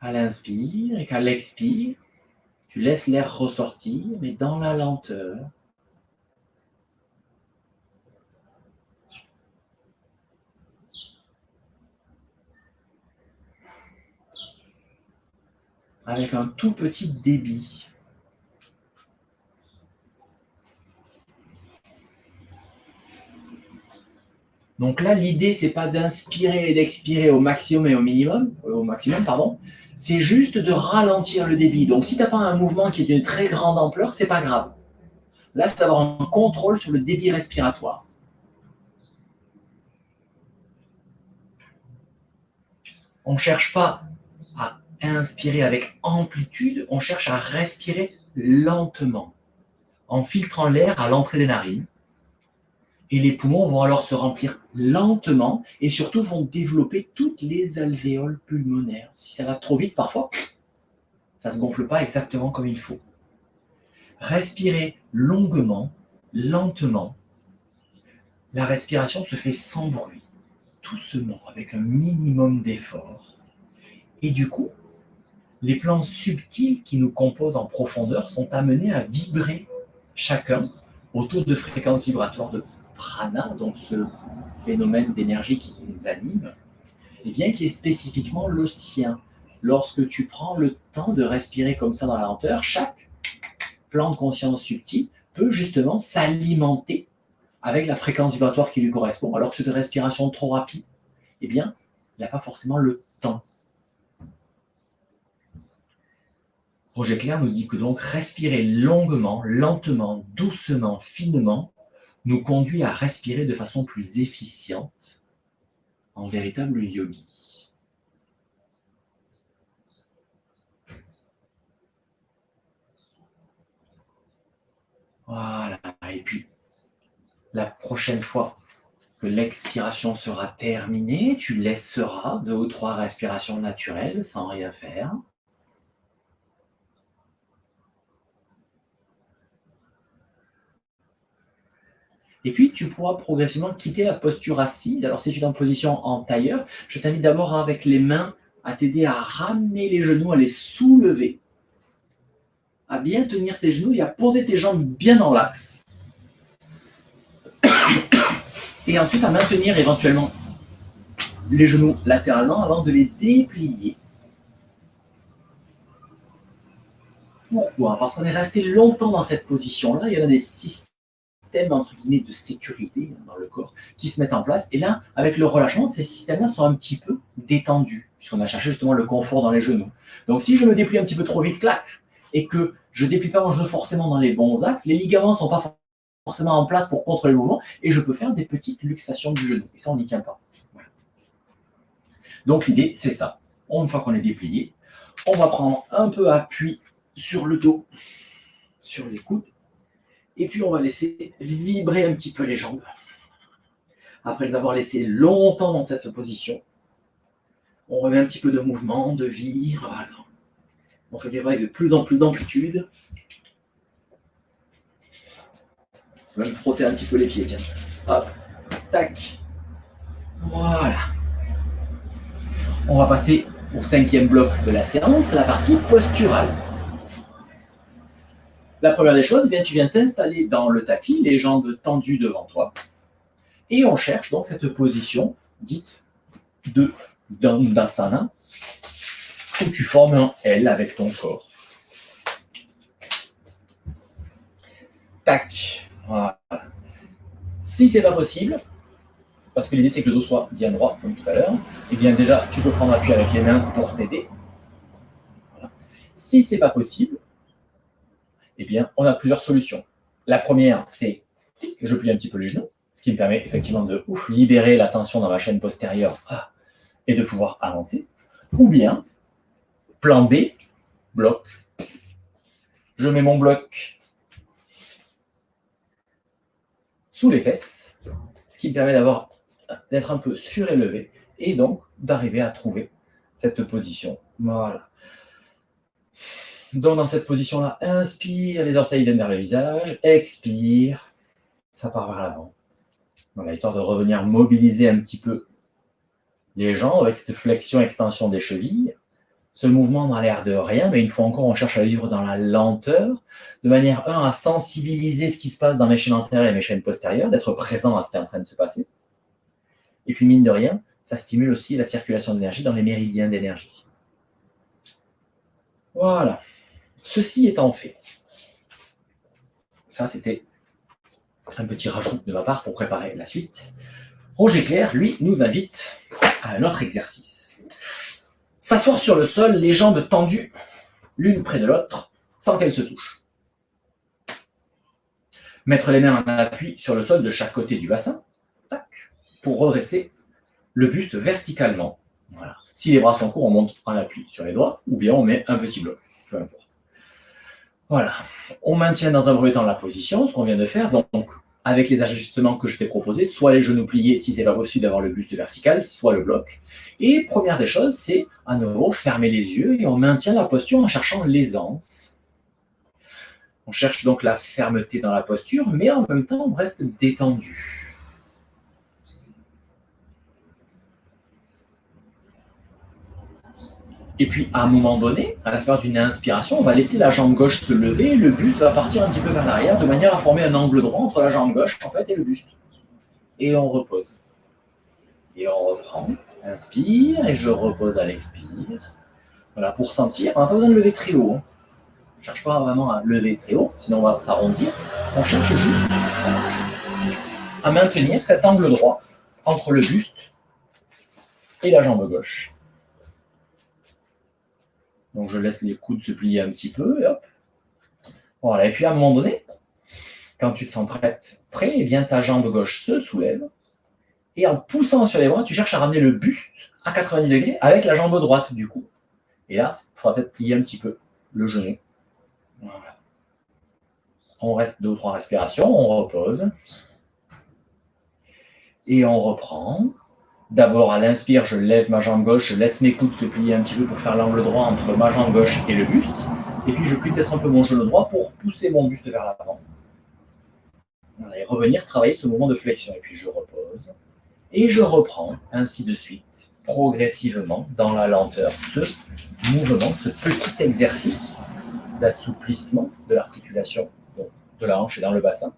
à l'inspire et qu'à l'expire, tu laisses l'air ressortir, mais dans la lenteur. Avec un tout petit débit. Donc là, l'idée, c'est pas d'inspirer et d'expirer au maximum et au maximum, c'est juste de ralentir le débit. Donc si tu n'as pas un mouvement qui est d'une très grande ampleur, c'est pas grave. Là, c'est d'avoir un contrôle sur le débit respiratoire. On ne cherche pas à inspirer avec amplitude, on cherche à respirer lentement, en filtrant l'air à l'entrée des narines. Et les poumons vont alors se remplir lentement et surtout vont développer toutes les alvéoles pulmonaires. Si ça va trop vite, parfois, ça ne se gonfle pas exactement comme il faut. Respirez longuement, lentement. La respiration se fait sans bruit, doucement, avec un minimum d'effort. Et du coup, les plans subtils qui nous composent en profondeur sont amenés à vibrer chacun autour de fréquences vibratoires de prana, donc ce phénomène d'énergie qui nous anime, et bien qui est spécifiquement le sien. Lorsque tu prends le temps de respirer comme ça dans la lenteur, chaque plan de conscience subtil peut justement s'alimenter avec la fréquence vibratoire qui lui correspond, alors que cette respiration trop rapide, eh bien, il n'a pas forcément le temps. Roger Clair nous dit que donc respirer longuement, lentement, doucement, finement, nous conduit à respirer de façon plus efficiente en véritable yogi. Voilà, et puis la prochaine fois que l'expiration sera terminée, tu laisseras 2 ou 3 respirations naturelles sans rien faire. Et puis, tu pourras progressivement quitter la posture assise. Alors, si tu es en position en tailleur, je t'invite d'abord avec les mains à t'aider à ramener les genoux, à les soulever, à bien tenir tes genoux et à poser tes jambes bien dans l'axe. Et ensuite, à maintenir éventuellement les genoux latéralement avant de les déplier. Pourquoi? Parce qu'on est resté longtemps dans cette position-là. Il y en a des systèmes, entre guillemets, de sécurité dans le corps qui se mettent en place. Et là, avec le relâchement, ces systèmes-là sont un petit peu détendus, puisqu'on a cherché justement le confort dans les genoux. Donc, si je me déplie un petit peu trop vite, clac, et que je ne déplie pas mon genou forcément dans les bons axes, les ligaments ne sont pas forcément en place pour contrôler le mouvement, et je peux faire des petites luxations du genou. Et ça, on n'y tient pas. Voilà. Donc, l'idée, c'est ça. Une fois qu'on est déplié, on va prendre un peu appui sur le dos, sur les coudes, et puis on va laisser vibrer un petit peu les jambes. Après les avoir laissées longtemps dans cette position, on remet un petit peu de mouvement, de vie, voilà. On fait vibrer de plus en plus d'amplitude. On va même frotter un petit peu les pieds, tiens. Hop, tac. Voilà. On va passer au 5e bloc de la séance, la partie posturale. La première des choses, eh bien, tu viens t'installer dans le tapis, les jambes tendues devant toi. Et on cherche donc cette position dite de Dandasana, où tu formes un L avec ton corps. Tac. Voilà. Si c'est pas possible, parce que l'idée c'est que le dos soit bien droit, comme tout à l'heure, eh bien déjà, tu peux prendre appui avec les mains pour t'aider. Voilà. Si c'est pas possible, eh bien, on a plusieurs solutions. La première, c'est que je plie un petit peu les genoux, ce qui me permet effectivement de libérer la tension dans ma chaîne postérieure et de pouvoir avancer. Ou bien, plan B, bloc. Je mets mon bloc sous les fesses, ce qui me permet d'être un peu surélevé et donc d'arriver à trouver cette position. Voilà. Donc dans cette position-là, inspire, les orteils viennent vers le visage, expire, ça part vers l'avant. Voilà, histoire de revenir mobiliser un petit peu les jambes avec cette flexion-extension des chevilles. Ce mouvement n'a l'air de rien, mais une fois encore, on cherche à vivre dans la lenteur, de manière, à sensibiliser ce qui se passe dans mes chaînes antérieures et mes chaînes postérieures, d'être présent à ce qui est en train de se passer. Et puis, mine de rien, ça stimule aussi la circulation d'énergie dans les méridiens d'énergie. Voilà. Ceci étant fait, ça c'était un petit rajout de ma part pour préparer la suite. Roger Clair, lui, nous invite à un autre exercice. S'asseoir sur le sol, les jambes tendues, l'une près de l'autre, sans qu'elles se touchent. Mettre les mains en appui sur le sol de chaque côté du bassin, tac, pour redresser le buste verticalement. Voilà. Si les bras sont courts, on monte en appui sur les doigts, ou bien on met un petit bloc, peu importe. Voilà. On maintient dans un premier temps la position, ce qu'on vient de faire. Donc, avec les ajustements que je t'ai proposés, soit les genoux pliés si c'est pas possible d'avoir le buste vertical, soit le bloc. Et première des choses, c'est à nouveau fermer les yeux et on maintient la posture en cherchant l'aisance. On cherche donc la fermeté dans la posture, mais en même temps, on reste détendu. Et puis, à un moment donné, à la fin d'une inspiration, on va laisser la jambe gauche se lever et le buste va partir un petit peu vers l'arrière de manière à former un angle droit entre la jambe gauche en fait, et le buste. Et on repose. Et on reprend. Inspire et je repose à l'expire. Voilà, pour sentir, on n'a pas besoin de lever très haut. On ne cherche pas vraiment à lever très haut, sinon on va s'arrondir. On cherche juste à maintenir cet angle droit entre le buste et la jambe gauche. Donc je laisse les coudes se plier un petit peu et hop. Voilà, et puis à un moment donné, quand tu te sens prêt, eh bien ta jambe gauche se soulève et en poussant sur les bras, tu cherches à ramener le buste à 90 degrés avec la jambe droite du coup. Et là, il faudra peut-être plier un petit peu le genou. Voilà. On reste 2 ou 3 respirations, on repose. Et on reprend. D'abord, à l'inspire, je lève ma jambe gauche, je laisse mes coudes se plier un petit peu pour faire l'angle droit entre ma jambe gauche et le buste. Et puis, je plie peut-être un peu mon genou droit pour pousser mon buste vers l'avant. Et revenir travailler ce mouvement de flexion. Et puis, je repose. Et je reprends, ainsi de suite, progressivement, dans la lenteur, ce mouvement, ce petit exercice d'assouplissement de l'articulation de la hanche et dans le bassin.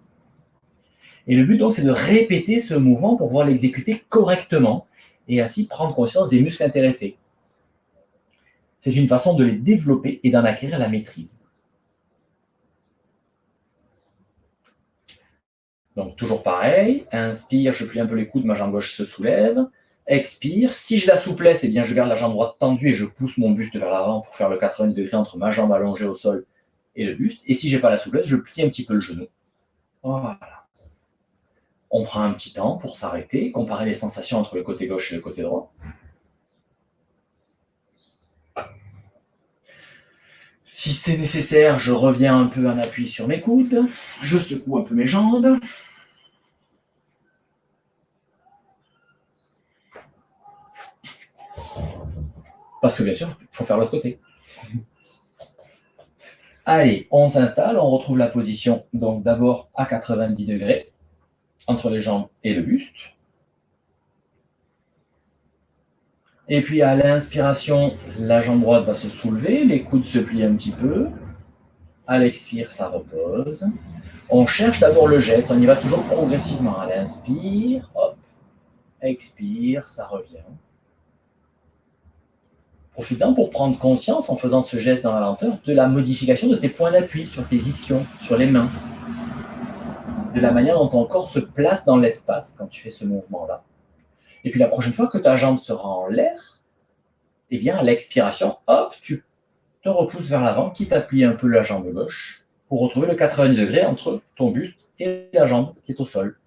Et le but, donc, c'est de répéter ce mouvement pour pouvoir l'exécuter correctement et ainsi prendre conscience des muscles intéressés. C'est une façon de les développer et d'en acquérir la maîtrise. Donc, toujours pareil, inspire, je plie un peu les coudes, ma jambe gauche se soulève. Expire, si j'ai la souplesse, eh bien, je garde la jambe droite tendue et je pousse mon buste vers l'avant pour faire le 90 degrés entre ma jambe allongée au sol et le buste. Et si je n'ai pas la souplesse, je plie un petit peu le genou. Voilà. On prend un petit temps pour s'arrêter, comparer les sensations entre le côté gauche et le côté droit. Si c'est nécessaire, je reviens un peu en appui sur mes coudes, je secoue un peu mes jambes. Parce que bien sûr, il faut faire l'autre côté. Allez, on s'installe, on retrouve la position, donc d'abord à 90 degrés, entre les jambes et le buste. Et puis à l'inspiration, la jambe droite va se soulever, les coudes se plient un petit peu. À l'expire, ça repose. On cherche d'abord le geste, on y va toujours progressivement. À l'inspire, hop, expire, ça revient. Profitant pour prendre conscience, en faisant ce geste dans la lenteur, de la modification de tes points d'appui sur tes ischions, sur les mains. De la manière dont ton corps se place dans l'espace quand tu fais ce mouvement-là. Et puis la prochaine fois que ta jambe sera en l'air, eh bien à l'expiration, hop, tu te repousses vers l'avant, quitte à plier un peu la jambe gauche, pour retrouver le 90 degrés entre ton buste et la jambe qui est au sol.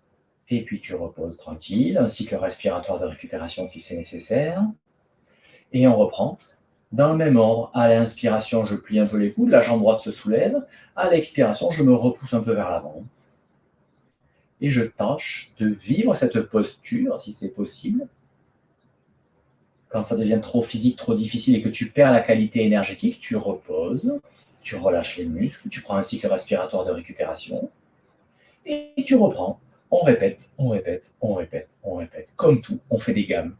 Et puis tu reposes tranquille, un cycle respiratoire de récupération si c'est nécessaire. Et on reprend. Dans le même ordre, à l'inspiration, je plie un peu les coudes, la jambe droite se soulève. À l'expiration, je me repousse un peu vers l'avant. Et je tâche de vivre cette posture, si c'est possible. Quand ça devient trop physique, trop difficile et que tu perds la qualité énergétique, tu reposes, tu relâches les muscles, tu prends un cycle respiratoire de récupération et tu reprends. On répète, on répète, on répète, on répète. Comme tout, on fait des gammes.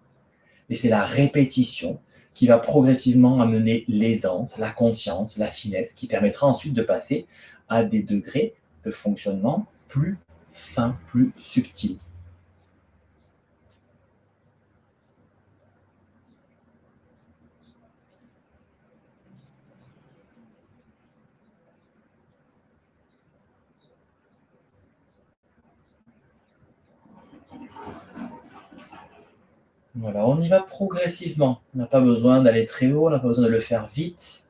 Et c'est la répétition qui va progressivement amener l'aisance, la conscience, la finesse, qui permettra ensuite de passer à des degrés de fonctionnement plus fins, plus subtils. Voilà, on y va progressivement. On n'a pas besoin d'aller très haut, on n'a pas besoin de le faire vite.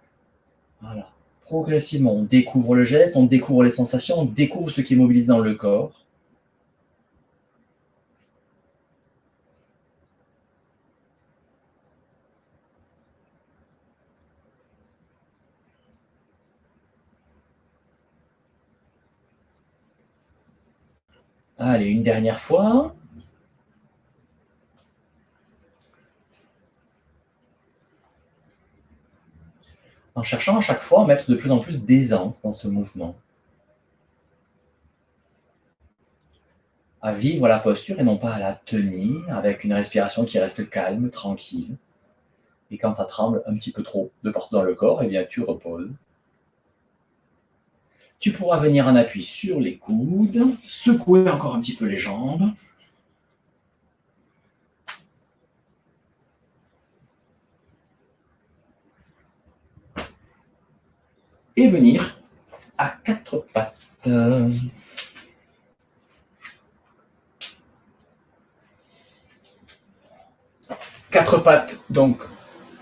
Voilà, Progressivement, on découvre le geste, on découvre les sensations, on découvre ce qui est mobilisé dans le corps. Allez, une dernière fois. En cherchant à chaque fois à mettre de plus en plus d'aisance dans ce mouvement. À vivre la posture et non pas à la tenir avec une respiration qui reste calme, tranquille. Et quand ça tremble un petit peu trop de partout dans le corps, eh bien tu reposes. Tu pourras venir en appui sur les coudes, secouer encore un petit peu les jambes. Et venir à quatre pattes. Quatre pattes, donc,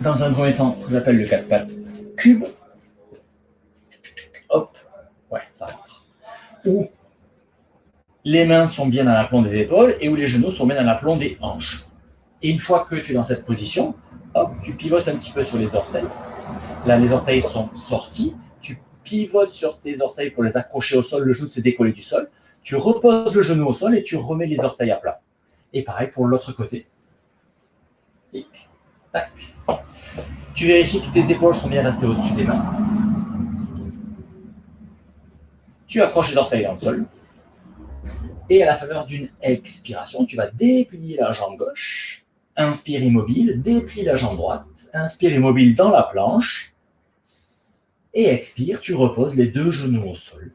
dans un premier temps, j'appelle le quatre pattes cube. Hop, ouais, ça rentre. Où les mains sont bien dans l'aplomb des épaules et où les genoux sont bien dans l'aplomb des hanches. Et une fois que tu es dans cette position, hop, tu pivotes un petit peu sur les orteils. Là, les orteils sont sortis. Tu pivotes sur tes orteils pour les accrocher au sol. Le genou s'est décollé du sol. Tu reposes le genou au sol et tu remets les orteils à plat. Et pareil pour l'autre côté. Tic, tac. Tu vérifies que tes épaules sont bien restées au-dessus des mains. Tu accroches les orteils dans le sol. Et à la faveur d'une expiration, tu vas déplier la jambe gauche. Inspire immobile, déplie la jambe droite. Inspire immobile dans la planche. Et expire, tu reposes les deux genoux au sol.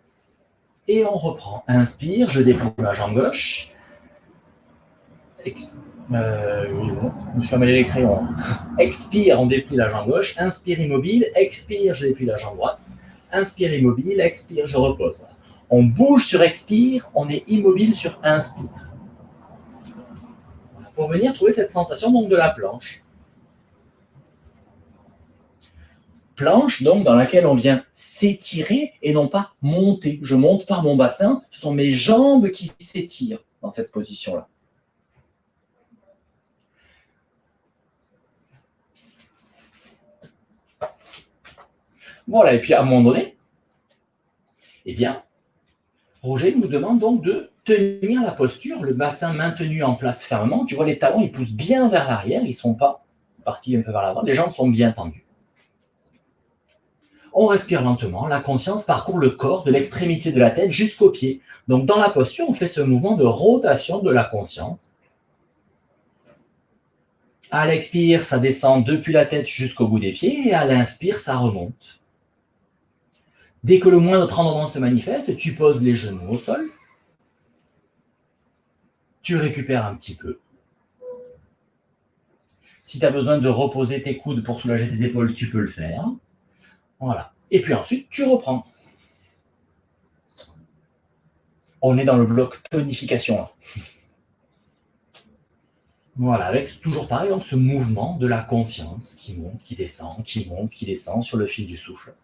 Et on reprend. Inspire, je déplie ma jambe gauche. Oui, bon, je me suis emmêlé les crayons. Expire, on déplie la jambe gauche. Inspire immobile, expire, je déplie la jambe droite. Inspire immobile, expire, je repose. Voilà. On bouge sur expire, on est immobile sur inspire. Voilà, pour venir trouver cette sensation donc de la planche. Planche donc dans laquelle on vient s'étirer et non pas monter. Je monte par mon bassin, ce sont mes jambes qui s'étirent dans cette position-là. Voilà, et puis à un moment donné, eh bien, Roger nous demande donc de tenir la posture, le bassin maintenu en place fermement. Tu vois, les talons, ils poussent bien vers l'arrière, ils ne sont pas partis un peu vers l'avant, les jambes sont bien tendues. On respire lentement, la conscience parcourt le corps de l'extrémité de la tête jusqu'aux pieds. Donc dans la posture, on fait ce mouvement de rotation de la conscience. À l'expire, ça descend depuis la tête jusqu'au bout des pieds, et à l'inspire, ça remonte. Dès que le moindre tremblement se manifeste, tu poses les genoux au sol, tu récupères un petit peu. Si tu as besoin de reposer tes coudes pour soulager tes épaules, tu peux le faire. Voilà. Et puis ensuite, tu reprends. On est dans le bloc tonification. Voilà, avec toujours pareil, donc ce mouvement de la conscience qui monte, qui descend, qui monte, qui descend sur le fil du souffle.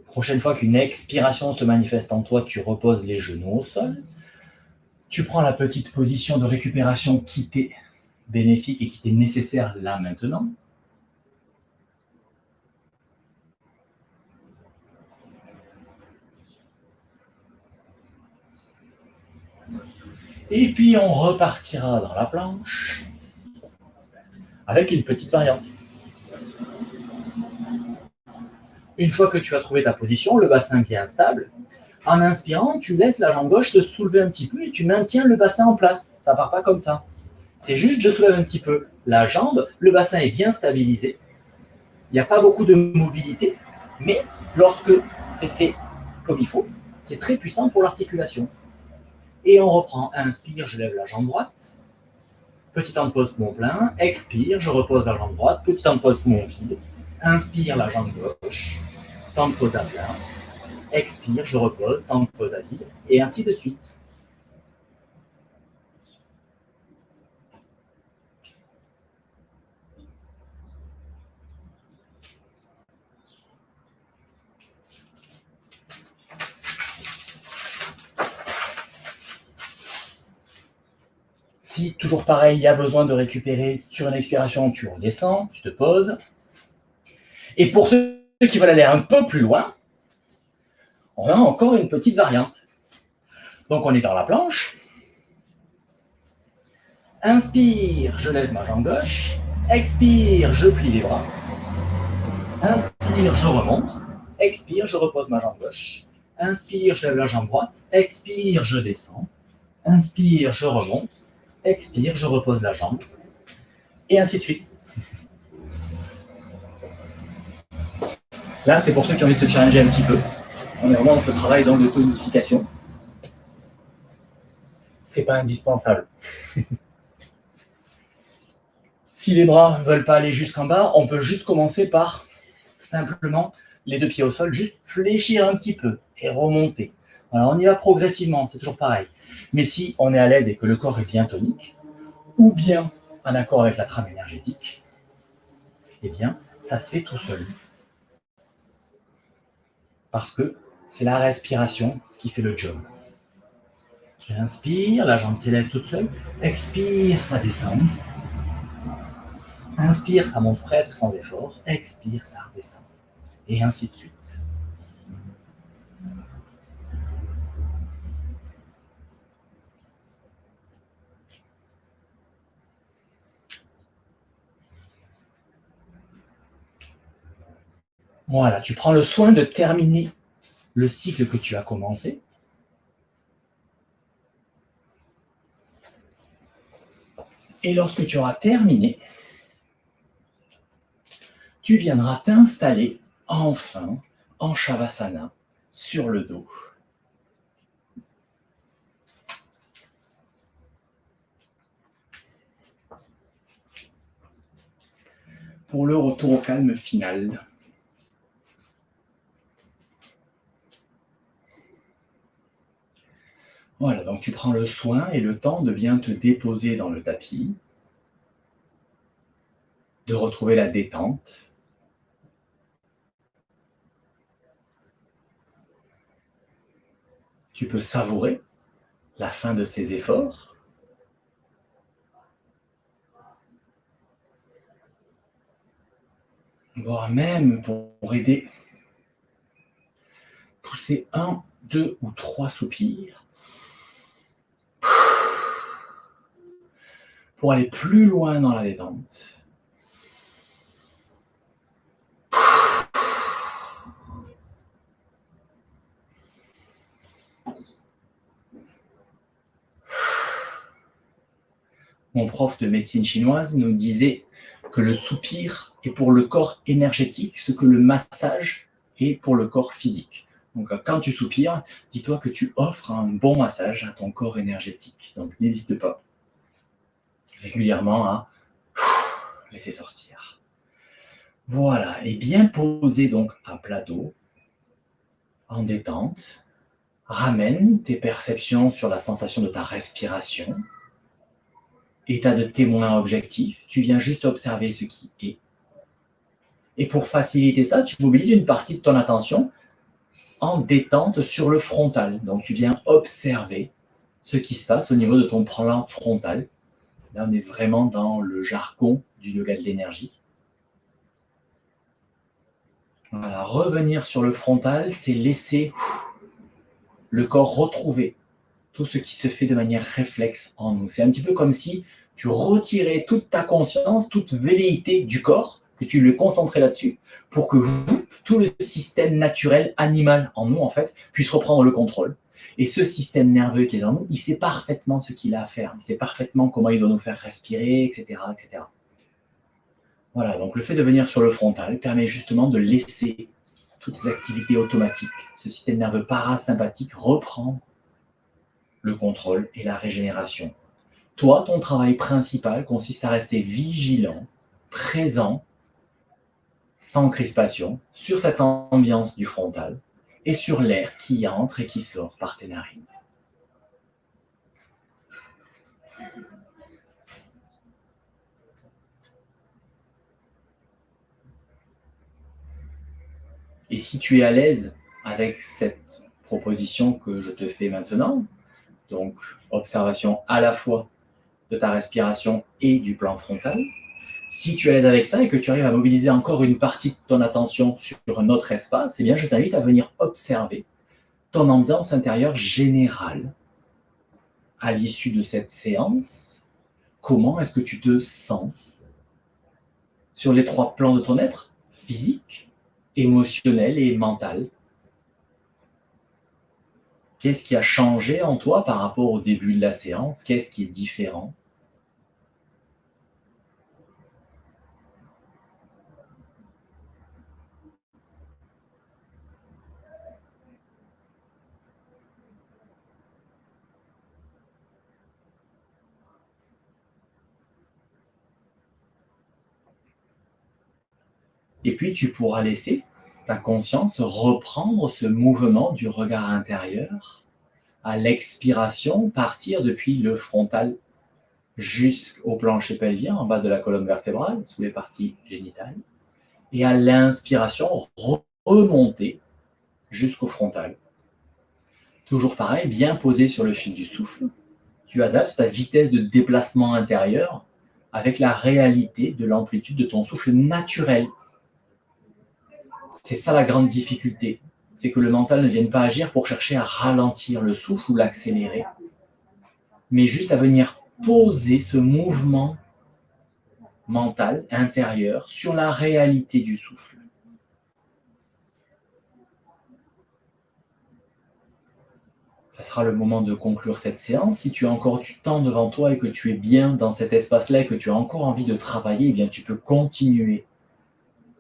Prochaine fois qu'une expiration se manifeste en toi, tu reposes les genoux au sol. Tu prends la petite position de récupération qui t'est bénéfique et qui t'est nécessaire là maintenant. Et puis on repartira dans la planche avec une petite variante. Une fois que tu as trouvé ta position, le bassin bien stable, en inspirant, tu laisses la jambe gauche se soulever un petit peu et tu maintiens le bassin en place. Ça ne part pas comme ça. C'est juste, je soulève un petit peu la jambe, le bassin est bien stabilisé. Il n'y a pas beaucoup de mobilité, mais lorsque c'est fait comme il faut, c'est très puissant pour l'articulation. Et on reprend. Inspire, je lève la jambe droite. Petit temps de pause pour mon plein. Expire, je repose la jambe droite. Petit temps de pause pour mon vide. Inspire la jambe gauche. Temps de pause à plat. Expire, je repose. Temps de pause à vide. Et ainsi de suite. Si, toujours pareil, il y a besoin de récupérer sur une expiration, tu redescends, tu te poses. Et pour ceux qui veulent aller un peu plus loin, on a encore une petite variante. Donc on est dans la planche. Inspire, je lève ma jambe gauche. Expire, je plie les bras. Inspire, je remonte. Expire, je repose ma jambe gauche. Inspire, je lève la jambe droite. Expire, je descends. Inspire, je remonte. Expire, je repose la jambe. Et ainsi de suite. Là, c'est pour ceux qui ont envie de se challenger un petit peu. On est vraiment dans ce travail de tonification. C'est pas indispensable. Si les bras ne veulent pas aller jusqu'en bas, on peut juste commencer par simplement les deux pieds au sol, juste fléchir un petit peu et remonter. Voilà, on y va progressivement, c'est toujours pareil. Mais si on est à l'aise et que le corps est bien tonique, ou bien en accord avec la trame énergétique, eh bien, ça se fait tout seul. Parce que c'est la respiration qui fait le job. J'inspire, la jambe s'élève toute seule. Expire, ça descend. Inspire, ça monte presque sans effort. Expire, ça redescend. Et ainsi de suite. Voilà, tu prends le soin de terminer le cycle que tu as commencé. Et lorsque tu auras terminé, tu viendras t'installer enfin en Shavasana sur le dos. Pour le retour au calme final. Voilà, donc tu prends le soin et le temps de bien te déposer dans le tapis, de retrouver la détente. Tu peux savourer la fin de ces efforts. Voire même pour aider, pousser 1, 2 ou 3 soupirs pour aller plus loin dans la détente. Mon prof de médecine chinoise nous disait que le soupir est pour le corps énergétique ce que le massage est pour le corps physique. Donc quand tu soupires, dis-toi que tu offres un bon massage à ton corps énergétique. Donc n'hésite pas régulièrement à laisser sortir. Voilà, et bien posé donc à plat dos, en détente, ramène tes perceptions sur la sensation de ta respiration. État de témoin objectif, tu viens juste observer ce qui est. Et pour faciliter ça, tu mobilises une partie de ton attention en détente sur le frontal. Donc tu viens observer ce qui se passe au niveau de ton plan frontal. Là, on est vraiment dans le jargon du yoga de l'énergie. Voilà, revenir sur le frontal, c'est laisser le corps retrouver tout ce qui se fait de manière réflexe en nous. C'est un petit peu comme si tu retirais toute ta conscience, toute velléité du corps, que tu le concentrais là-dessus, pour que tout le système naturel, animal en nous, en fait, puisse reprendre le contrôle. Et ce système nerveux qui est en nous, il sait parfaitement ce qu'il a à faire. Il sait parfaitement comment il doit nous faire respirer, etc., etc. Voilà, donc le fait de venir sur le frontal permet justement de laisser toutes ces activités automatiques, ce système nerveux parasympathique reprendre le contrôle et la régénération. Toi, ton travail principal consiste à rester vigilant, présent, sans crispation, sur cette ambiance du frontal et sur l'air qui entre et qui sort par tes narines. Et si tu es à l'aise avec cette proposition que je te fais maintenant, donc observation à la fois de ta respiration et du plan frontal. Si tu es à l'aise avec ça et que tu arrives à mobiliser encore une partie de ton attention sur un autre espace, eh bien, je t'invite à venir observer ton ambiance intérieure générale à l'issue de cette séance. Comment est-ce que tu te sens sur les 3 plans de ton être, physique, émotionnel et mental? Qu'est-ce qui a changé en toi par rapport au début de la séance? Qu'est-ce qui est différent? Et puis tu pourras laisser ta conscience reprendre ce mouvement du regard intérieur à l'expiration, partir depuis le frontal jusqu'au plancher pelvien, en bas de la colonne vertébrale, sous les parties génitales, et à l'inspiration, remonter jusqu'au frontal. Toujours pareil, bien posé sur le fil du souffle, tu adaptes ta vitesse de déplacement intérieur avec la réalité de l'amplitude de ton souffle naturel. C'est ça la grande difficulté, c'est que le mental ne vienne pas agir pour chercher à ralentir le souffle ou l'accélérer, mais juste à venir poser ce mouvement mental intérieur sur la réalité du souffle. Ça sera le moment de conclure cette séance. Si tu as encore du temps devant toi et que tu es bien dans cet espace-là et que tu as encore envie de travailler, eh bien tu peux continuer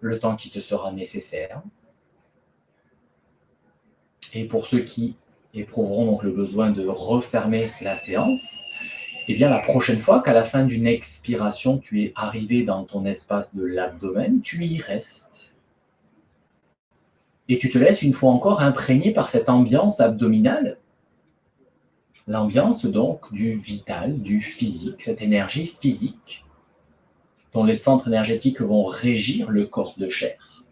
le temps qui te sera nécessaire. Et pour ceux qui éprouveront donc le besoin de refermer la séance, eh bien la prochaine fois qu'à la fin d'une expiration, tu es arrivé dans ton espace de l'abdomen, tu y restes. Et tu te laisses une fois encore imprégner par cette ambiance abdominale, l'ambiance donc du vital, du physique, cette énergie physique dont les centres énergétiques vont régir le corps de chair.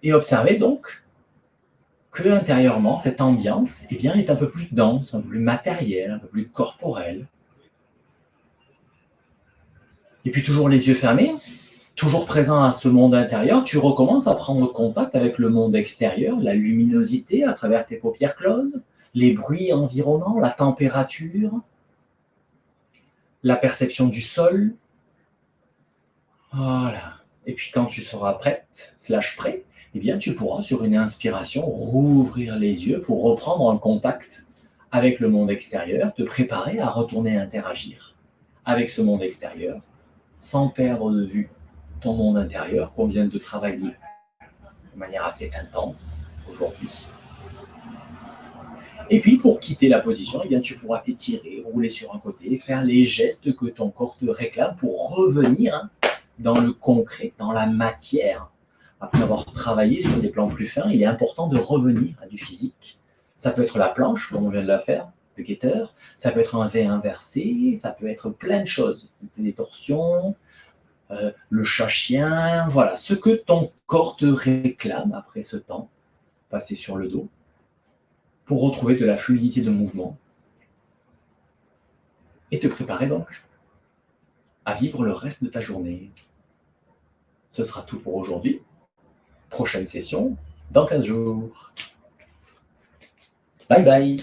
Et observez donc que intérieurement, cette ambiance eh bien, est un peu plus dense, un peu plus matérielle, un peu plus corporelle. Et puis toujours les yeux fermés, toujours présent à ce monde intérieur, tu recommences à prendre contact avec le monde extérieur, la luminosité à travers tes paupières closes, les bruits environnants, la température, la perception du sol. Voilà. Et puis quand tu seras prête, slash prêt, eh bien tu pourras sur une inspiration rouvrir les yeux pour reprendre un contact avec le monde extérieur, te préparer à retourner interagir avec ce monde extérieur sans perdre de vue ton monde intérieur qu'on vient de travailler de manière assez intense aujourd'hui. Et puis pour quitter la position, eh bien, tu pourras t'étirer, rouler sur un côté, faire les gestes que ton corps te réclame pour revenir dans le concret, dans la matière. Après avoir travaillé sur des plans plus fins, il est important de revenir à du physique. Ça peut être la planche, comme on vient de la faire, le guetteur, ça peut être un V inversé, ça peut être plein de choses, des torsions, le chat-chien, voilà, ce que ton corps te réclame après ce temps passé sur le dos, pour retrouver de la fluidité de mouvement et te préparer donc à vivre le reste de ta journée. Ce sera tout pour aujourd'hui. Prochaine session dans 15 jours. Bye bye.